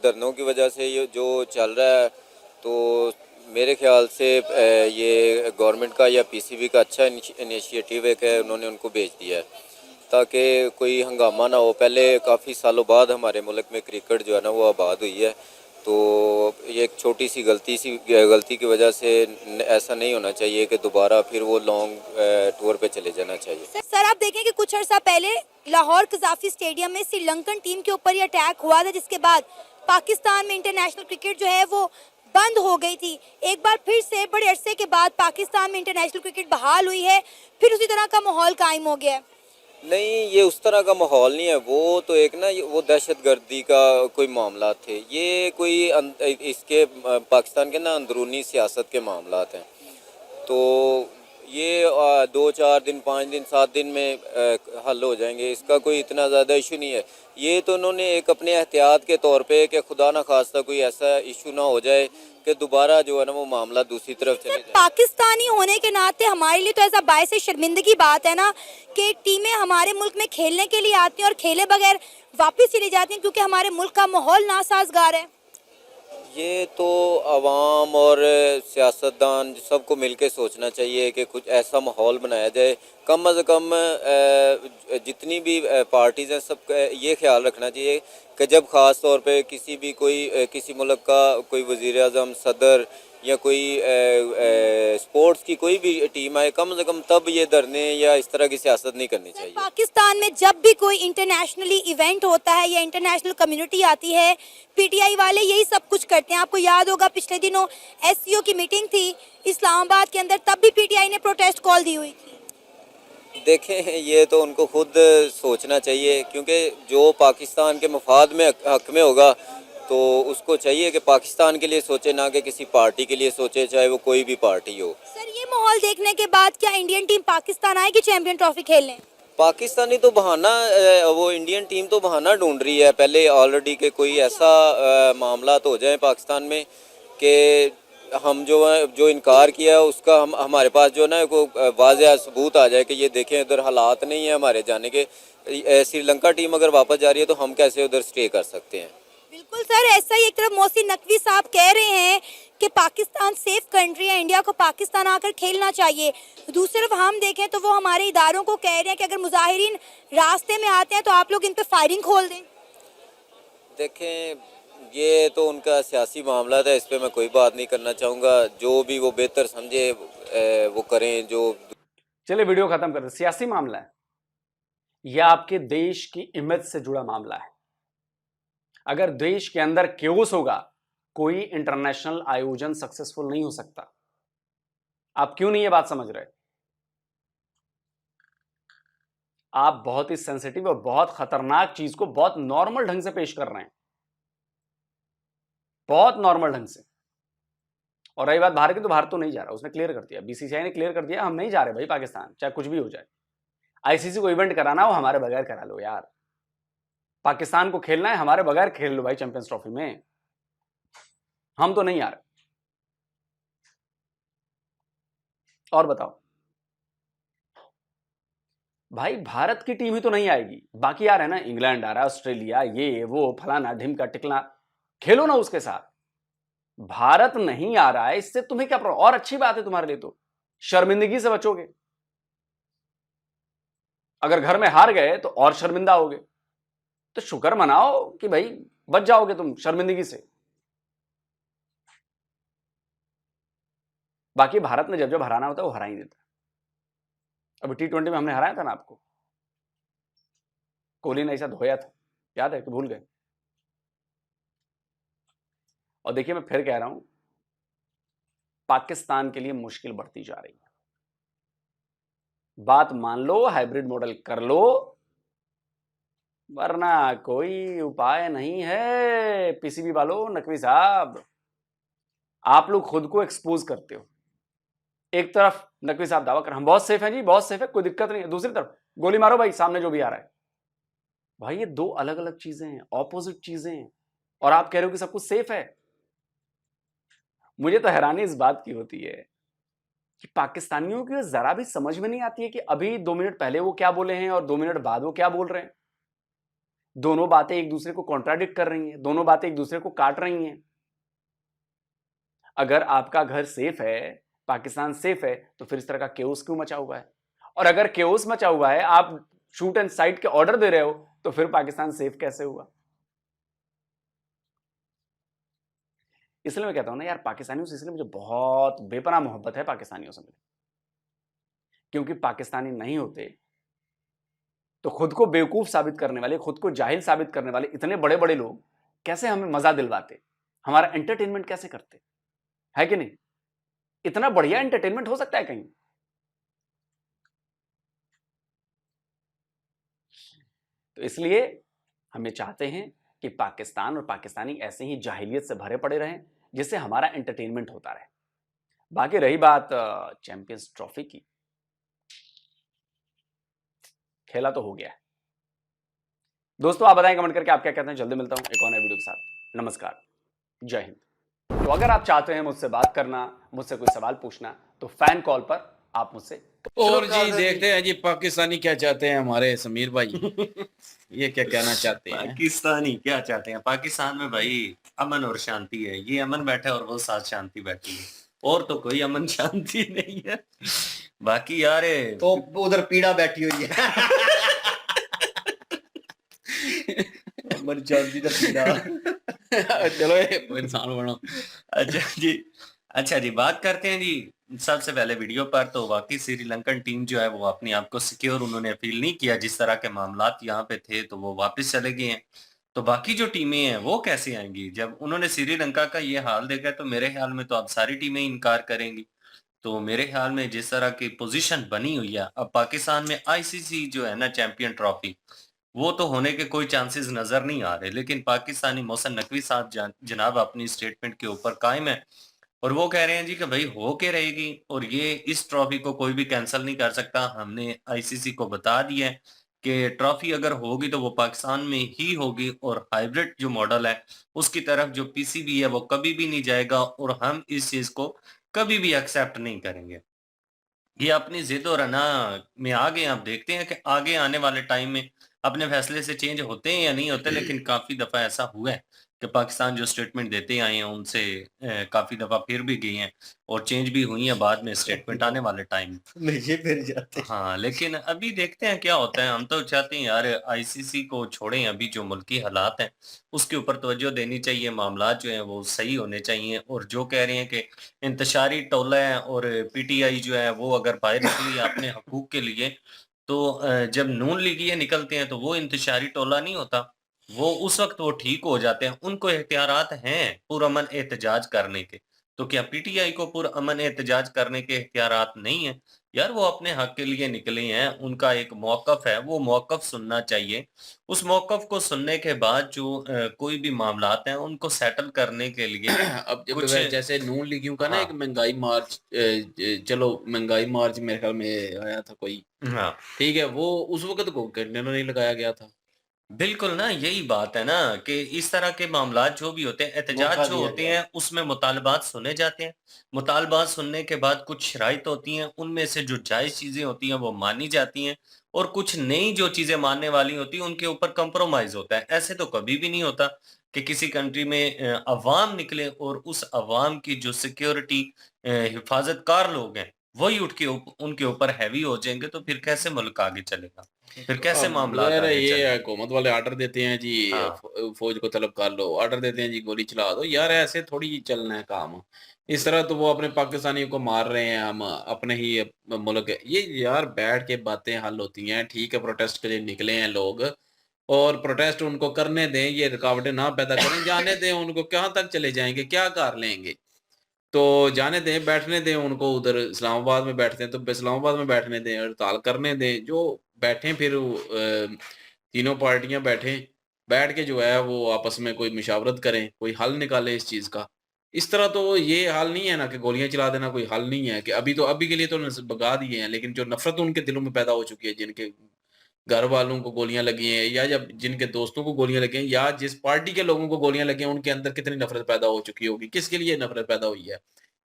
धरनों की वजह से ये जो चल रहा है, तो मेरे ख्याल से ये गवर्नमेंट का या पीसीबी का अच्छा इनिशिएटिव है कि उन्होंने उनको भेज दिया है ताकि कोई हंगामा ना हो। पहले काफ़ी सालों बाद हमारे मुल्क में क्रिकेट जो है ना वो आबाद हुई है, तो ये एक छोटी सी गलती की वजह से ऐसा नहीं होना चाहिए कि दोबारा फिर वो लॉन्ग टूर पे चले जाना चाहिए। सर आप देखें कि कुछ अर्सा पहले लाहौर कज़ाफी स्टेडियम में श्रीलंकन टीम के ऊपर ये अटैक हुआ था, जिसके बाद पाकिस्तान में इंटरनेशनल क्रिकेट जो है वो बंद हो गई थी। एक बार फिर से बड़े अरसे के बाद पाकिस्तान में इंटरनेशनल क्रिकेट बहाल हुई है, फिर उसी तरह का माहौल कायम हो गया है। नहीं, ये उस तरह का माहौल नहीं है, वो तो एक ना वो दहशतगर्दी का कोई मामला थे, ये कोई इसके पाकिस्तान के ना अंदरूनी सियासत के मामला हैं। तो ये 2-4 दिन, 5 दिन, 7 दिन में हल हो जाएंगे, इसका कोई इतना ज़्यादा इशू नहीं है। ये तो उन्होंने एक अपने एहतियात के तौर पे कि खुदा ना खास्ता कोई ऐसा इशू ना हो जाए कि दोबारा जो है ना वो मामला दूसरी तरफ चले जाए। पाकिस्तानी होने के नाते हमारे लिए तो ऐसा बायसे शर्मिंदगी बात है ना कि टीमें हमारे मुल्क में खेलने के लिए आती हैं और खेले बगैर वापस चली जाती हैं क्योंकि हमारे मुल्क का माहौल नासाजगार है। ये तो आवाम और सियासतदान सबको मिलकर सोचना चाहिए कि कुछ ऐसा माहौल बनाया जाए। कम अज़ कम जितनी भी पार्टीज़ हैं सब ये ख्याल रखना चाहिए कि जब ख़ास तौर पे किसी मुल्क का कोई वज़ीर-ए-आज़म, सदर या कोई स्पोर्ट्स की कोई भी टीम आए, कम से कम तब ये धरने या इस तरह की सियासत नहीं करनी चाहिए। पाकिस्तान में जब भी कोई इंटरनेशनली इवेंट होता है या इंटरनेशनल कम्युनिटी आती है, पीटीआई वाले यही सब कुछ करते हैं। आपको याद होगा पिछले दिनों एससीओ की मीटिंग थी इस्लामाबाद के अंदर, तब भी पीटीआई ने प्रोटेस्ट कॉल दी हुई थी। देखें, ये तो उनको खुद सोचना चाहिए, क्योंकि जो पाकिस्तान के मफाद में हक में होगा तो उसको चाहिए कि पाकिस्तान के लिए सोचे, ना कि किसी पार्टी के लिए सोचे, चाहे वो कोई भी पार्टी हो। सर ये माहौल देखने के बाद क्या इंडियन टीम पाकिस्तान आएगी चैंपियन ट्रॉफी खेलने? पाकिस्तानी तो बहाना, वो इंडियन टीम तो बहाना ढूंढ रही है पहले ऑलरेडी कि कोई ऐसा मामला तो हो जाए पाकिस्तान में कि हम जो इनकार किया उसका हमारे पास जो ना को वाज़ेह सबूत आ जाए कि ये देखें उधर हालात नहीं है हमारे जाने के। श्रीलंका टीम अगर वापस जा रही है तो हम कैसे उधर स्टे कर सकते हैं। बिल्कुल सर, ऐसा ही एक तरफ मोहसिन नकवी साहब कह रहे हैं कि पाकिस्तान सेफ कंट्री है, इंडिया को पाकिस्तान आकर खेलना चाहिए। दूसरी तरफ हम देखें तो वो हमारे इदारों को कह रहे हैं कि अगर मुजाहिरीन रास्ते में आते हैं तो आप लोग इन पे फायरिंग खोल दें। देखें, ये तो उनका सियासी मामला था, इस पर मैं कोई बात नहीं करना चाहूँगा। जो भी वो बेहतर समझे वो करें। जो चलिए वीडियो खत्म करते। सियासी मामला है या आपके देश की इमेज से जुड़ा मामला है। अगर देश के अंदर क्योस होगा कोई इंटरनेशनल आयोजन सक्सेसफुल नहीं हो सकता। आप क्यों नहीं ये बात समझ रहे? आप बहुत ही सेंसिटिव और बहुत खतरनाक चीज को बहुत नॉर्मल ढंग से पेश कर रहे हैं, बहुत नॉर्मल ढंग से। और रही बात भारत की, तो भारत तो नहीं जा रहा, उसने क्लियर कर दिया, बीसीसीआई ने क्लियर कर दिया, हम नहीं जा रहे भाई पाकिस्तान, चाहे कुछ भी हो जाए। आईसीसी को इवेंट कराना हो हमारे बगैर करा लो यार, पाकिस्तान को खेलना है हमारे बगैर खेल लो भाई चैंपियंस ट्रॉफी में, हम तो नहीं आ रहे। और बताओ भाई, भारत की टीम ही तो नहीं आएगी, बाकी आ रहे हैं ना, इंग्लैंड आ रहा है, ऑस्ट्रेलिया, ये वो फलाना ढिमका टिकला, खेलो ना उसके साथ। भारत नहीं आ रहा है, इससे तुम्हें क्या प्रॉब्लम? और अच्छी बात है तुम्हारे लिए, तो शर्मिंदगी से बचोगे। अगर घर में हार गए तो और शर्मिंदा होगे, तो शुक्र मनाओ कि भाई बच जाओगे तुम शर्मिंदगी से। बाकी भारत ने जब जब हराना होता है वो हरा ही देता है। अभी T20 में हमने हराया था ना आपको, कोहली ने ऐसा धोया था, याद है कि भूल गए? और देखिए मैं फिर कह रहा हूं, पाकिस्तान के लिए मुश्किल बढ़ती जा रही है। बात मान लो, हाइब्रिड मॉडल कर लो, वरना कोई उपाय नहीं है। पीसीबी वालों, नकवी साहब, आप लोग खुद को एक्सपोज करते हो। एक तरफ नकवी साहब दावा कर हम बहुत सेफ हैं जी, बहुत सेफ है, कोई दिक्कत नहीं है, दूसरी तरफ गोली मारो भाई सामने जो भी आ रहा है। भाई ये दो अलग अलग चीजें हैं, ऑपोजिट चीजें हैं, और आप कह रहे हो कि सब कुछ सेफ है। मुझे तो हैरानी इस बात की होती है कि पाकिस्तानियों की जरा भी समझ में नहीं आती है कि अभी 2 मिनट पहले वो क्या बोले हैं और 2 मिनट बाद वो क्या बोल रहे हैं। दोनों बातें एक दूसरे को कॉन्ट्राडिक्ट कर रही हैं, दोनों बातें एक दूसरे को काट रही हैं। अगर आपका घर सेफ है, पाकिस्तान सेफ है, तो फिर इस तरह का केओस क्यों मचा हुआ है? और अगर केओस मचा हुआ है, आप शूट एंड साइट के ऑर्डर दे रहे हो, तो फिर पाकिस्तान सेफ कैसे हुआ? इसलिए मैं कहता हूं ना यार, पाकिस्तानियों से इसलिए मुझे बहुत बेपनाह मोहब्बत है पाकिस्तानियों से मुझे, क्योंकि पाकिस्तानी नहीं होते तो खुद को बेवकूफ साबित करने वाले, खुद को जाहिल साबित करने वाले इतने बड़े बड़े लोग कैसे हमें मजा दिलवाते, हमारा एंटरटेनमेंट कैसे करते, है कि नहीं? इतना बढ़िया एंटरटेनमेंट हो सकता है कहीं? तो इसलिए हम ये चाहते हैं कि पाकिस्तान और पाकिस्तानी ऐसे ही जाहिलियत से भरे पड़े रहें, जिससे हमारा एंटरटेनमेंट होता रहे। बाकी रही बात चैंपियंस ट्रॉफी की, खेला तो हो गया है। दोस्तों आप बताएं कमेंट करके आप क्या कहते हैं। जल्दी मिलता हूं एक और नए वीडियो के साथ। नमस्कार, जय हिंद। तो अगर आप चाहते हैं मुझसे बात करना, मुझसे कोई सवाल पूछना, तो फैन कॉल पर आप मुझसे। और जी देखते हैं जी पाकिस्तानी क्या चाहते हैं हमारे समीर भाई, ये क्या कहना चाहते हैं? पाकिस्तानी क्या चाहते हैं? पाकिस्तान में भाई अमन और शांति है। ये अमन बैठा है और वो साथ शांति बैठी है, और तो कोई अमन शांति नहीं है। बाकी यार तो उधर पीड़ा बैठी हुई है। अमन शांति का पीड़ा। चलो ये इंसान बनो। अच्छा जी बात करते हैं जी सबसे पहले वीडियो पर। तो वाकई श्रीलंकन टीम जो है वो अपने आप को सिक्योर उन्होंने फील नहीं किया, जिस तरह के मामलात यहाँ पे थे तो वो वापस चले गए हैं। तो बाकी जो टीमें हैं वो कैसे आएंगी? जब उन्होंने श्रीलंका का ये हाल देखा तो मेरे ख्याल में तो अब सारी टीमें इनकार करेंगी। तो मेरे ख्याल में जिस तरह की पोजीशन बनी हुई है, अब पाकिस्तान में आईसीसी जो है ना चैंपियन ट्रॉफी, वो तो होने के कोई चांसेस नजर नहीं आ रहे। लेकिन पाकिस्तानी मोहसिन नकवी साहब जनाब अपनी स्टेटमेंट के ऊपर कायम है और वो कह रहे हैं जी कि भाई हो के रहेगी और ये इस ट्रॉफी को कोई भी कैंसिल नहीं कर सकता। हमने आईसीसी को बता दिया है कि ट्रॉफी अगर होगी तो वो पाकिस्तान में ही होगी और हाइब्रिड जो मॉडल है उसकी तरफ जो पीसीबी है वो कभी भी नहीं जाएगा और हम इस चीज को कभी भी एक्सेप्ट नहीं करेंगे। ये अपनी जिद और अना में आ गए। आप देखते हैं कि आगे आने वाले टाइम में अपने फैसले से चेंज होते हैं या नहीं होते, लेकिन काफी दफा ऐसा हुआ है कि पाकिस्तान जो स्टेटमेंट देते आए हैं उनसे काफी दफा फिर भी गई हैं और चेंज भी हुई है बाद में स्टेटमेंट आने वाले टाइम में ये फिर जाते हैं। हाँ लेकिन अभी देखते हैं क्या होता है। हम तो चाहते हैं यार आईसीसी को छोड़ें, अभी जो मुल्की हालात हैं उसके ऊपर तवज्जो देनी चाहिए, मामलात जो हैं वो सही होने चाहिए। और जो कह रहे हैं कि इंतशारी टोला है और पीटीआई जो है वो अगर बाहर निकली अपने हकूक के लिए, तो जब नून लीगिए निकलते हैं तो वो इंतशारी टोला नहीं होता, वो उस वक़्त वो ठीक हो जाते हैं, उनको इख्तियारात हैं पुरअमन एहतजाज करने के। तो क्या पीटीआई को पुरअमन एहतजाज करने के इख्तियारात नहीं हैं? यार वो अपने हक के लिए निकले हैं, उनका एक मौक़िफ़ है, वो मौक़िफ़ सुनना चाहिए। उस मौक़िफ़ को सुनने के बाद जो कोई भी मामलात हैं, उनको सेटल करने के लिए अब जब कुछ जैसे नून लीगियों का ना एक हाँ, महंगाई मार्च चलो महंगाई मार्च मेरे ख्याल में आया था कोई, हाँ। ठीक है, वो उस वक़्त को कंटेनर नहीं लगाया गया था। बिल्कुल ना, यही बात है ना कि इस तरह के मामलात जो भी होते हैं, एहतजाज मौका जो दिया होते गया। हैं, उसमें मुतालबात सुने जाते हैं। मुतालबात सुनने के बाद कुछ शराइत होती हैं, उनमें से जो जायज़ चीज़ें होती हैं, वो मानी जाती हैं और कुछ नई जो चीज़ें मानने वाली होती हैं, उनके ऊपर कंप्रोमाइज़ होता है। ऐसे तो कभी भी नहीं होता कि किसी कंट्री में अवाम निकले और उस अवाम की जो सिक्योरिटी हिफाज़तकार लोग हैं, वही उठ के उनके ऊपर हैवी हो जाएँगे, तो फिर कैसे मुल्क आगे चलेगा? फिर कैसे अब मामलात यार आगे ये चलेंगे? हुकूमत वाले ऑर्डर देते हैं जी, हाँ। फौज को तलब कर लो, ऑर्डर देते हैं जी गोली चला दो, यार ऐसे थोड़ी चलना है काम। इस तरह तो वो अपने पाकिस्तानियों को मार रहे हैं, हम अपने ही मुल्क ये यार बैठ के बातें हल होती हैं, ठीक है प्रोटेस्ट के लिए निकले हैं लोग और प्रोटेस्ट उनको करने दें, ये रुकावटें ना पैदा करें, जाने दें उनको, कहाँ तक चले जाएँगे, क्या कर लेंगे? तो जाने दें, बैठने दें उनको, उधर इस्लामाबाद में बैठते हैं तो इस्लामाबाद में बैठने दें, हड़ताल करने दें, जो बैठें फिर तीनों पार्टियाँ बैठें, बैठ के जो है वो आपस में कोई मशावरत करें, कोई हल निकालें इस चीज़ का। इस तरह तो ये हल नहीं है ना कि गोलियाँ चला देना कोई हल नहीं है कि अभी के लिए तो नस भगा दिए हैं, लेकिन जो नफ़रत उनके दिलों में पैदा हो चुकी है, जिनके घर वालों को गोलियाँ लगी हैं या जब जिनके दोस्तों को गोलियाँ लगी हैं या जिस पार्टी के लोगों को गोलियाँ लगी हैं, उनके अंदर कितनी नफ़रत पैदा हो चुकी होगी, किसके लिए नफ़रत पैदा हुई है?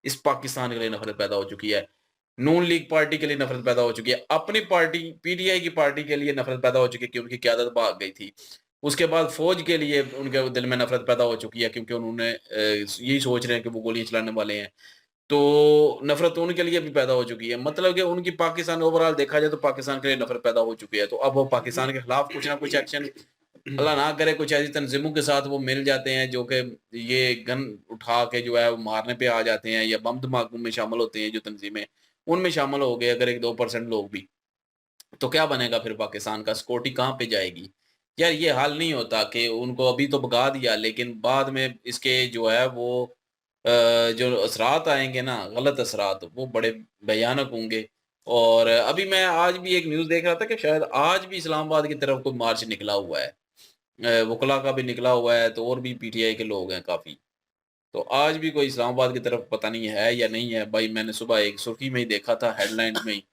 इस पाकिस्तान के लिए नफ़रत पैदा हो चुकी है। नून लीग पार्टी के लिए नफ़रत पैदा हो चुकी है। अपनी पार्टी पीटीआई की पार्टी के लिए नफ़रत पैदा हो चुकी है कि उनकी क़यादत भाग गई थी। उसके बाद फ़ौज के लिए उनके दिल में नफ़रत पैदा हो चुकी है क्योंकि उन्होंने यही सोच रहे हैं कि वो गोलियाँ चलाने वाले हैं। तो नफ़रत उनके लिए भी पैदा हो चुकी है। मतलब कि उनकी पाकिस्तान ओवरऑल देखा जाए तो पाकिस्तान के लिए नफ़रत पैदा हो चुकी है। तो अब वो पाकिस्तान के खिलाफ कुछ ना कुछ एक्शन अल्लाह ना करे कुछ ऐसी तंज़ीमों के साथ वो मिल जाते हैं जो कि ये गन उठा के जो है वो मारने पे आ जाते हैं या बम धमाकों में शामिल होते हैं जो तंज़ीमें, उनमें शामिल हो गए अगर 1-2% लोग भी, तो क्या बनेगा फिर पाकिस्तान का? सिक्योरिटी कहाँ पे जाएगी? यार ये हाल नहीं होता कि उनको अभी तो भगा दिया लेकिन बाद में इसके जो है वो जो असरात आएँगे ना, गलत असरात, वो बड़े भयानक होंगे। और अभी मैं आज भी एक न्यूज़ देख रहा था कि शायद आज भी इस्लामाबाद की तरफ कोई मार्च निकला हुआ है। वकला का भी निकला हुआ है, तो और भी पीटीआई के लोग हैं काफ़ी। तो आज भी कोई इस्लामाबाद की तरफ पता नहीं है या नहीं है, भाई मैंने सुबह एक सुर्खी में ही देखा था हेडलाइन्स में ही,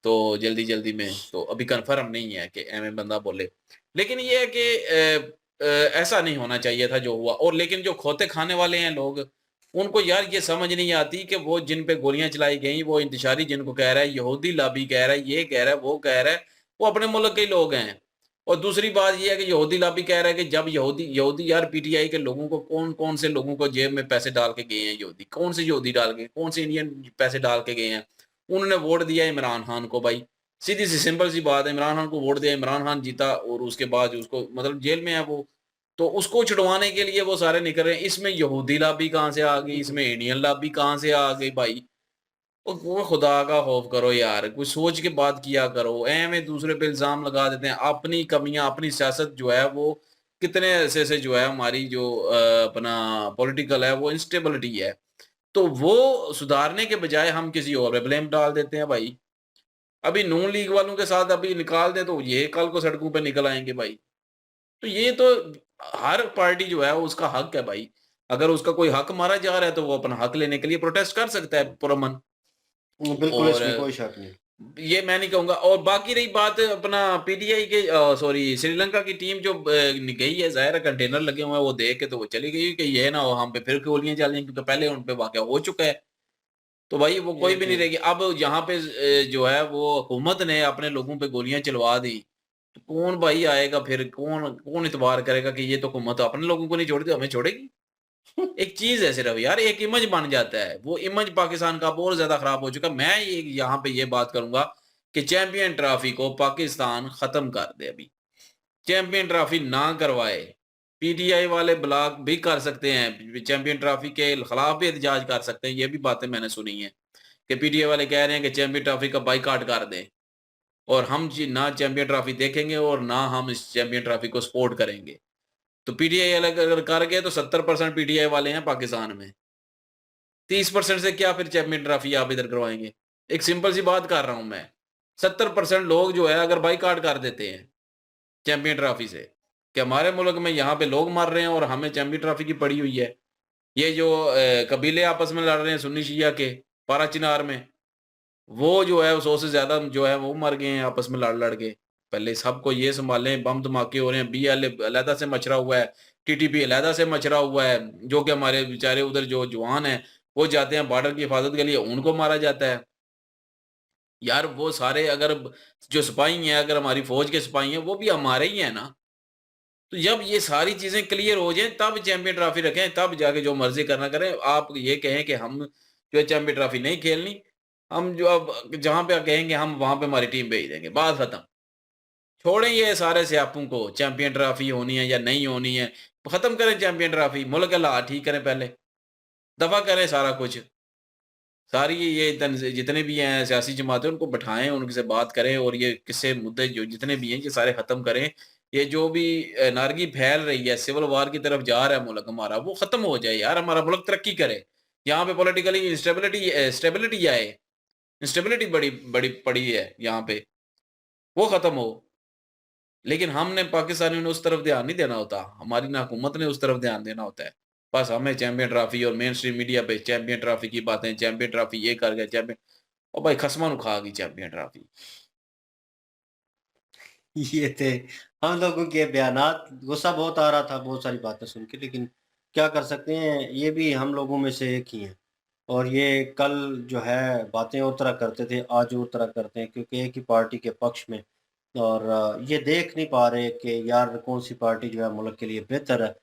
तो जल्दी-जल्दी में, तो अभी कन्फर्म नहीं है कि ऐवें बंदा बोले। लेकिन ये है कि ऐसा नहीं होना चाहिए था जो हुआ और लेकिन जो खोते खाने वाले हैं लोग, उनको यार ये समझ नहीं आती कि वो जिन पे गोलियाँ चलाई गई, वो इंतशारी जिनको कह रहा है, यहूदी लॉबी कह रहा है, ये कह रहा है, वो कह रहा है, वो अपने मुल्क के ही लोग हैं। और दूसरी बात ये है कि यहूदी लॉबी कह रहा है कि जब यहूदी यहूदी यार पीटीआई के लोगों को कौन-कौन से लोगों को जेब में पैसे डाल के गए हैं यहूदी? कौन से यहूदी डाल के कौन से इंडियन पैसे डाल के गए हैं? उन्होंने वोट दिया इमरान खान को भाई। सीधी-सी सिंपल सी बात है, इमरान खान को वोट दिया, इमरान खान जीता और उसके बाद उसको मतलब जेल में है वो। तो उसको छुड़वाने के लिए वो सारे निकल रहे हैं। इसमें यहूदी लॉबी कहाँ से आ गई? इसमें इंडियन लॉबी कहाँ से आ गई भाई? वो खुदा का खौफ करो यार, कुछ सोच के बात किया करो। ऐवें दूसरे पे इल्ज़ाम लगा देते हैं। अपनी कमियाँ, अपनी सियासत जो है वो कितने अरसे से जो है हमारी जो अपना पॉलिटिकल है वो इंस्टेबिलिटी है। तो वो सुधारने के बजाय हम किसी और पे ब्लेम डाल देते हैं भाई। अभी नून लीग वालों के साथ अभी निकाल दें तो ये कल को सड़कों पे निकल आएँगे भाई। तो ये तो हर पार्टी जो है उसका हक है भाई। अगर उसका कोई हक मारा जा रहा है तो वो अपना हक लेने के लिए प्रोटेस्ट कर सकता है पुरअमन। बिल्कुल और इसमें कोई शक नहीं। ये मैं नहीं कहूँगा और बाकी रही बात अपना पीटीआई के सॉरी श्रीलंका की टीम जो गई है ज़ाहिर है कंटेनर लगे हुए हैं वो देख के तो वो चली गई कि ये ना हो हम पे फिर गोलियाँ चल जाएँ क्योंकि पहले उन पे वाक़या हो चुका है। तो भाई वो ये कोई भी नहीं तो रहेगी। अब यहाँ पे जो है वो हुकूमत ने अपने लोगों पे गोलियाँ चलवा दी। तो कौन भाई आएगा फिर कौन कौन इतबार करेगा कि ये तो हुकूमत अपने लोगों को नहीं छोड़ती हमें छोड़ेगी? एक चीज़ है सिर्फ यार एक इमेज बन जाता है। वो इमेज पाकिस्तान का बहुत ज़्यादा खराब हो चुका है। मैं ये यहाँ पे ये बात करूँगा कि चैंपियन ट्रॉफी को पाकिस्तान खत्म कर दे अभी। चैंपियन ट्रॉफी ना करवाए। पीटीआई वाले ब्लॉग भी कर सकते हैं। चैंपियन ट्रॉफी के खिलाफ भी एहतजाज कर सकते हैं। ये भी बातें मैंने सुनी हैं कि पीटीआई वाले कह रहे हैं कि चैंपियन ट्रॉफी का बायकॉट कर दें और हम जी ना चैंपियन ट्रॉफी देखेंगे और ना हम इस चैंपियन ट्रॉफी को सपोर्ट करेंगे। तो पीटीआई अलग अगर कर गए तो 70% पीटीआई वाले हैं पाकिस्तान में, 30% से क्या फिर चैंपियन ट्रॉफी आप इधर करवाएंगे? एक सिंपल सी बात कर रहा हूं मैं, 70% लोग जो है अगर बाईकाट कर देते हैं चैंपियन ट्रॉफी से, कि हमारे मुल्क में यहाँ पे लोग मर रहे हैं और हमें चैंपियन ट्रॉफी की पड़ी हुई है, ये जो कबीले आपस में लड़ रहे हैं सुन्नी शिया के पारा चिनार में, वो जो है 100 से ज्यादा जो है वो मर गए हैं आपस में लड़ लड़ के। पहले सबको ये संभालें, बम धमाके हो रहे हैं, बीएलए अलहदा से मचरा हुआ है, टीटीपी अलहदा से मचरा हुआ है, जो कि हमारे बेचारे उधर जो जवान हैं वो जाते हैं बॉर्डर की हिफाजत के लिए, उनको मारा जाता है। यार वो सारे अगर जो सिपाही हैं, अगर हमारी फौज के सिपाही हैं, वो भी हमारे ही हैं ना। तो जब ये सारी चीजें क्लियर हो जाएं तब चैंपियन ट्रॉफी रखें, तब जाके जो मर्जी करना करें। आप ये कहें कि हम जो है चैंपियन ट्रॉफी नहीं खेलनी, हम जो अब जहां पे कहेंगे हम वहां पे हमारी टीम भेज देंगे, बात खत्म। छोड़ें ये सारे स्यापों को, चैंपियन ट्रॉफी होनी है या नहीं होनी है, खत्म करें चैंपियन ट्रॉफी, मुल्क के हालात ठीक करें, पहले दफा करें सारा कुछ। सारी ये जितने भी हैं सियासी जमातें, उनको बैठाएं, उनसे बात करें और ये किस्से मुद्दे जो जितने भी हैं ये सारे खत्म करें। ये जो भी नारगी फैल रही है, सिविल वार की तरफ जा रहा है मुल्क हमारा, वो खत्म हो जाए यार, हमारा मुल्क तरक्की करे, यहाँ पे पॉलिटिकली स्टेबिलिटी आए। इंस्टेबिलिटी बड़ी बड़ी पड़ी है यहाँ पे, वो खत्म हो। लेकिन हमने पाकिस्तानियों ने उस तरफ ध्यान नहीं देना होता, हमारी ना हुकूमत ने उस तरफ ध्यान देना होता है। बस हमें चैंपियन ट्रॉफी और मेन स्ट्रीम मीडिया पे चैंपियन ट्रॉफी की बातें, चैंपियन ट्रॉफी ये कर गया, चैंपियन, ओ भाई खसमा नु खा गई चैंपियन ट्रॉफी। ये थे हम लोगों के बयानात। गुस्सा बहुत आ रहा था बहुत सारी बातें सुन के, लेकिन क्या कर सकते हैं, ये भी हम लोगों में से एक ही हैं। और ये कल जो है बातें और तरह करते थे, आज और तरह करते हैं, क्योंकि एक ही पार्टी के पक्ष में। और ये देख नहीं पा रहे कि यार कौन सी पार्टी जो है मुल्क के लिए बेहतर है।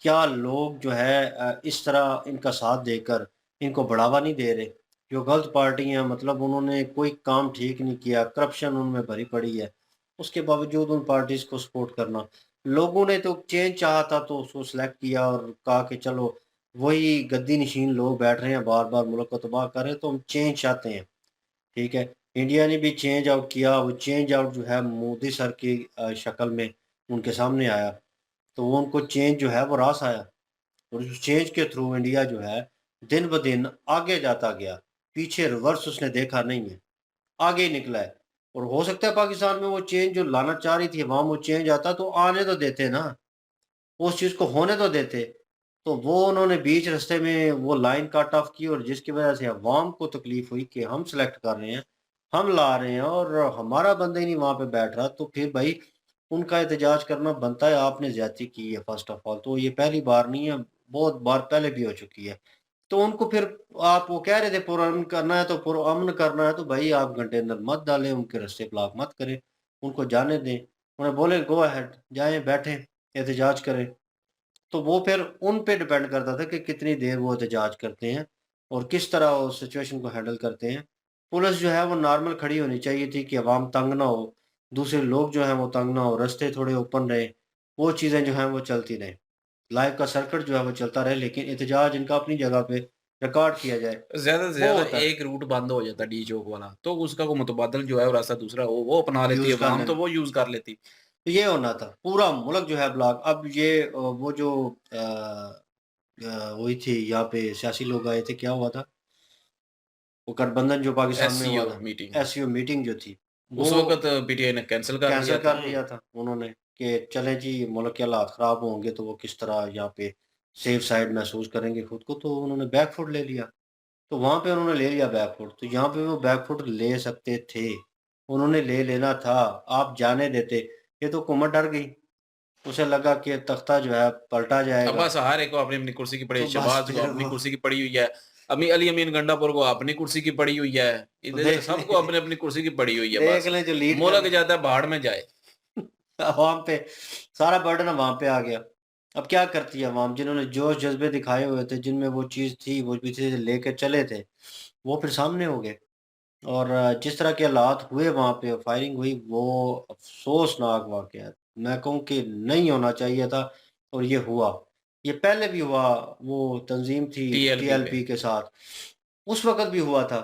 क्या लोग जो है इस तरह इनका साथ देकर इनको बढ़ावा नहीं दे रहे। जो गलत पार्टी हैं, मतलब उन्होंने कोई काम ठीक नहीं किया, करप्शन उनमें भरी पड़ी है, उसके बावजूद उन पार्टीज को सपोर्ट करना। लोगों ने तो चेंज चाहा था तो उसको सिलेक्ट किया और कहा कि चलो वही गद्दी नशीन लोग बैठ रहे हैं, बार बार मुल्क को तबाह कर रहे हैं, तो हम चेंज चाहते हैं। ठीक है, इंडिया ने भी चेंज आउट किया। वो चेंज आउट जो है मोदी सर की शक्ल में उनके सामने आया, तो वो उनको चेंज जो है वो रास आया। और उस चेंज के थ्रू इंडिया जो है दिन ब दिन आगे जाता गया, पीछे रिवर्स उसने देखा नहीं है, आगे ही निकला है। और हो सकता है पाकिस्तान में वो चेंज जो लाना चाह रही थी वहाँ वो चेंज आता तो आने तो देते ना, उस चीज़ को होने तो देते। तो वो उन्होंने बीच रास्ते में वो लाइन कट ऑफ की, और जिसकी वजह से अवाम को तकलीफ हुई कि हम सेलेक्ट कर रहे हैं, हम ला रहे हैं और हमारा बंदा ही नहीं वहाँ पे बैठ रहा। तो फिर भाई उनका एहतजाज करना बनता है। आपने ज्यादती की है फर्स्ट ऑफ ऑल, तो ये पहली बार नहीं है, बहुत बार पहले भी हो चुकी है। तो उनको फिर आप वो कह रहे थे पुरअमन करना है तो पुरअमन करना है, तो भाई आप कंटेनर मत डालें, उनके रास्ते ब्लॉक मत करें, उनको जाने दें। उन्हें बोले गो अहेड, जाएं बैठें एहतजाज करें। तो वो फिर उन पे डिपेंड करता था कि कितनी देर वो एहतजाज करते हैं और किस तरह वो सिचुएशन को हैंडल करते हैं। पुलिस जो है वो नॉर्मल खड़ी होनी चाहिए थी कि अवाम तंग ना हो, दूसरे लोग जो हैं वो तंग ना हो, रास्ते थोड़े ओपन रहे, वो चीज़ें जो हैं वो चलती रहें, लाइव का सर्किट जो है वो चलता रहे, लेकिन एहतजाज इनका अपनी जगह पे रिकॉर्ड किया जाए, ज्यादा से वो ज्यादा होता है एक रूट बंद हो जाता डी चौक वाला, तो उसका को मुतबादल जो है वो रास्ता दूसरा वो अपना लेती है यूज़ अवाम, करने तो में। वो यूज कर लेती। तो ये होना था, पूरा मुल्क जो है ब्लॉक। अब ये वो जो हुई थी यहाँ पे सियासी लोग आए थे, क्या हुआ था वो गठबंधन जो पाकिस्तान में हुआ एससीओ था, मीटिंग एससीओ मीटिंग जो थी वो उस वक्त पीटीआई ने कैंसिल कर कैंसिल लिया था। कर लिया था उन्होंने कि चलें जी मुल्क के हालात ख़राब होंगे तो वो किस तरह यहाँ पे सेफ साइड महसूस करेंगे खुद को, तो उन्होंने बैक फुट ले लिया। तो वहाँ पे उन्होंने ले लिया बैक फुट, तो यहाँ पे वो बैक फुट ले सकते थे, उन्होंने ले लेना था, आप जाने देते। ये तो हुकूमत डर गई, उसे लगा कि तख्ता जो है पलटा अब जाएगा, बस हर एक को अपनी अपनी कुर्सी की पड़ी तो है, बस शहबाज को फिर अपनी वो कुर्सी की पड़ी हुई है, अमी अली अमीन गंडापुर को अपनी कुर्सी की पड़ी हुई है, तो इधर देख सबको अपनी अपनी कुर्सी की पड़ी हुई है। देख बस लें जो लीड मुल्क कर जाता है भाड़ में जाए। अवाम पे सारा बर्डन अवाम पे आ गया। अब क्या करती है अवाम, जिन्होंने जोश जज्बे दिखाए हुए थे, जिनमें वो चीज़ थी, वो पीछे से लेके चले थे, वो फिर सामने हो गए। और जिस तरह के हालात हुए वहाँ पे फायरिंग हुई, वो अफसोसनाक वाक़या है। मैं कहूँ कि नहीं होना चाहिए था और ये हुआ। ये पहले भी हुआ, वो तंज़ीम थी टीएलपी पे टीएलपी के साथ, उस वक़्त भी हुआ था।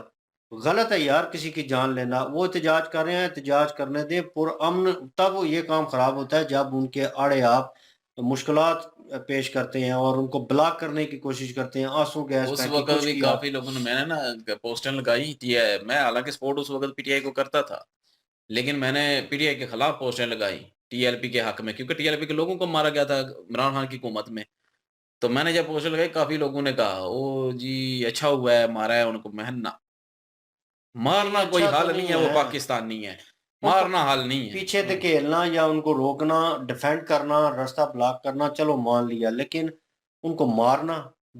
गलत है यार किसी की जान लेना, वो एहतजाज कर रहे हैं, एहतजाज करने दें पुरअमन। तब ये काम ख़राब होता है जब उनके आड़े आप मुश्किलात पेश करते हैं और उनको ब्लॉक करने की कोशिश करते हैं, आंसू गैस उस फेंकी, वक्त कुछ भी किया। काफी लोगों ने, मैंने ना पोस्टर लगाई मैं हालांकि सपोर्ट उस वक्त पीटीआई को करता था, लेकिन मैंने पीटीआई के खिलाफ पोस्टर लगाई टीएलपी के हक में, क्योंकि टीएलपी के लोगों को मारा गया था इमरान खान की हुकूमत में। तो मैंने जब पोस्टर लगाई, काफी लोगों ने कहा ओ जी अच्छा हुआ है मारा है उनको। महना मारना नहीं, कोई अच्छा तो हल नहीं नहीं है, वो है। पाकिस्तान नहीं है, वो मारना हल नहीं है। पीछे धकेलना या उनको रोकना, डिफेंड करना, रास्ता ब्लॉक करना, चलो मान लिया, लेकिन उनको मारना,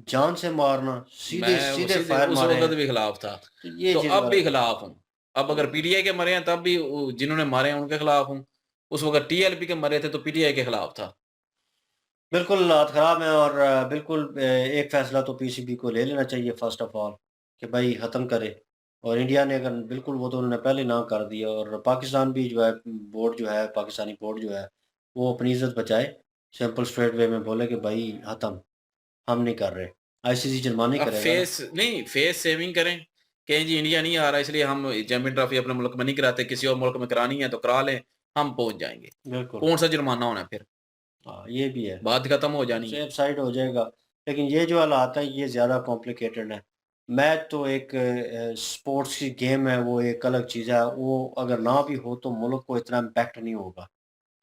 जान से मारना, सीधे मैं सीधे सीधे फायर उस मारे वक्त हैं, भी खिलाफ था, तो ये तो चीज अब भी गलत है। खिलाफ हूँ। अब अगर पीटीआई के मरे हैं तब भी जिन्होंने मारे हैं उनके खिलाफ हूँ। उस वक्त टीएलपी के मरे थे तो पीटीआई के खिलाफ था। बिल्कुल हालात ख़राब हैं और बिल्कुल एक फ़ैसला तो पीसीबी को ले लेना चाहिए फ़र्स्ट ऑफ़ ऑल कि भाई ख़त्म करे। और इंडिया ने अगर बिल्कुल वो तो उन्होंने पहले ना कर दिया, और पाकिस्तान भी जो है बोर्ड जो है, पाकिस्तानी बोर्ड जो है, वो अपनी इज़्ज़त बचाए। सिंपल स्ट्रेट वे में बोले कि भाई ख़त्म, हम नहीं कर रहे। आईसीसी जुर्माना ही अब करेगा ना। फेस सेविंग करें, कहें जी इंडिया नहीं आ रहा इसलिए हम चैंपियन ट्रॉफी अपने मुल्क में नहीं कराते, किसी और मुल्क में करानी है तो करा लें, हम पहुँच जाएँगे। बिल्कुल। कौन सा जुर्माना होना है फिर? हाँ, ये भी है। बात खत्म हो जानी है। सेफ साइड हो जाएगा। लेकिन ये जो हालात हैं ये ज़्यादा कॉम्प्लिकेटेड है। मैच तो एक स्पोर्ट्स की गेम है, वो एक अलग चीज़ है। वो अगर ना भी हो तो मुल्क को इतना इम्पैक्ट नहीं होगा,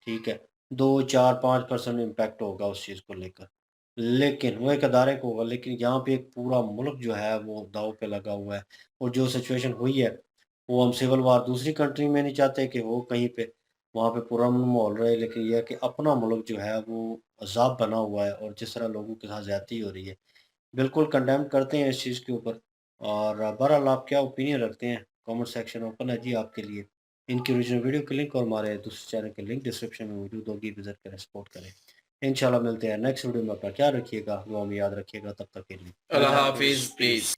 ठीक है? 2, 4, 5% इम्पैक्ट होगा उस चीज़ को लेकर। लेकिन वो एक अदारे को होगा, लेकिन यहाँ पे एक पूरा मुल्क जो है वो दाँव पे लगा हुआ है। और जो सिचुएशन हुई है, वो हम सिविल वार दूसरी कंट्री में नहीं चाहते कि हो कहीं पे, वहाँ पे पुरअमन माहौल रहे, लेकिन ये है कि अपना मुल्क जो है वो अज़ाब बना हुआ है और जिस तरह लोगों के साथ ज़्यादती हो रही है, बिल्कुल कंडेम करते हैं इस चीज़ के ऊपर। और बहरहाल आप क्या ओपिनियन रखते हैं? कमेंट सेक्शन ओपन है जी आपके लिए। इनकी ओरिजिनल वीडियो के लिंक और हमारे दूसरे चैनल के लिंक डिस्क्रिप्शन में मौजूद होगी, विज़िट करें, सपोर्ट करें। इंशाल्लाह मिलते हैं नेक्स्ट वीडियो में। अपना ख्याल रखिएगा, दुआ में याद रखिएगा। तब तक के लिए अल्लाह अल्लाह हाफिज़, हाफ़िज़। पीस।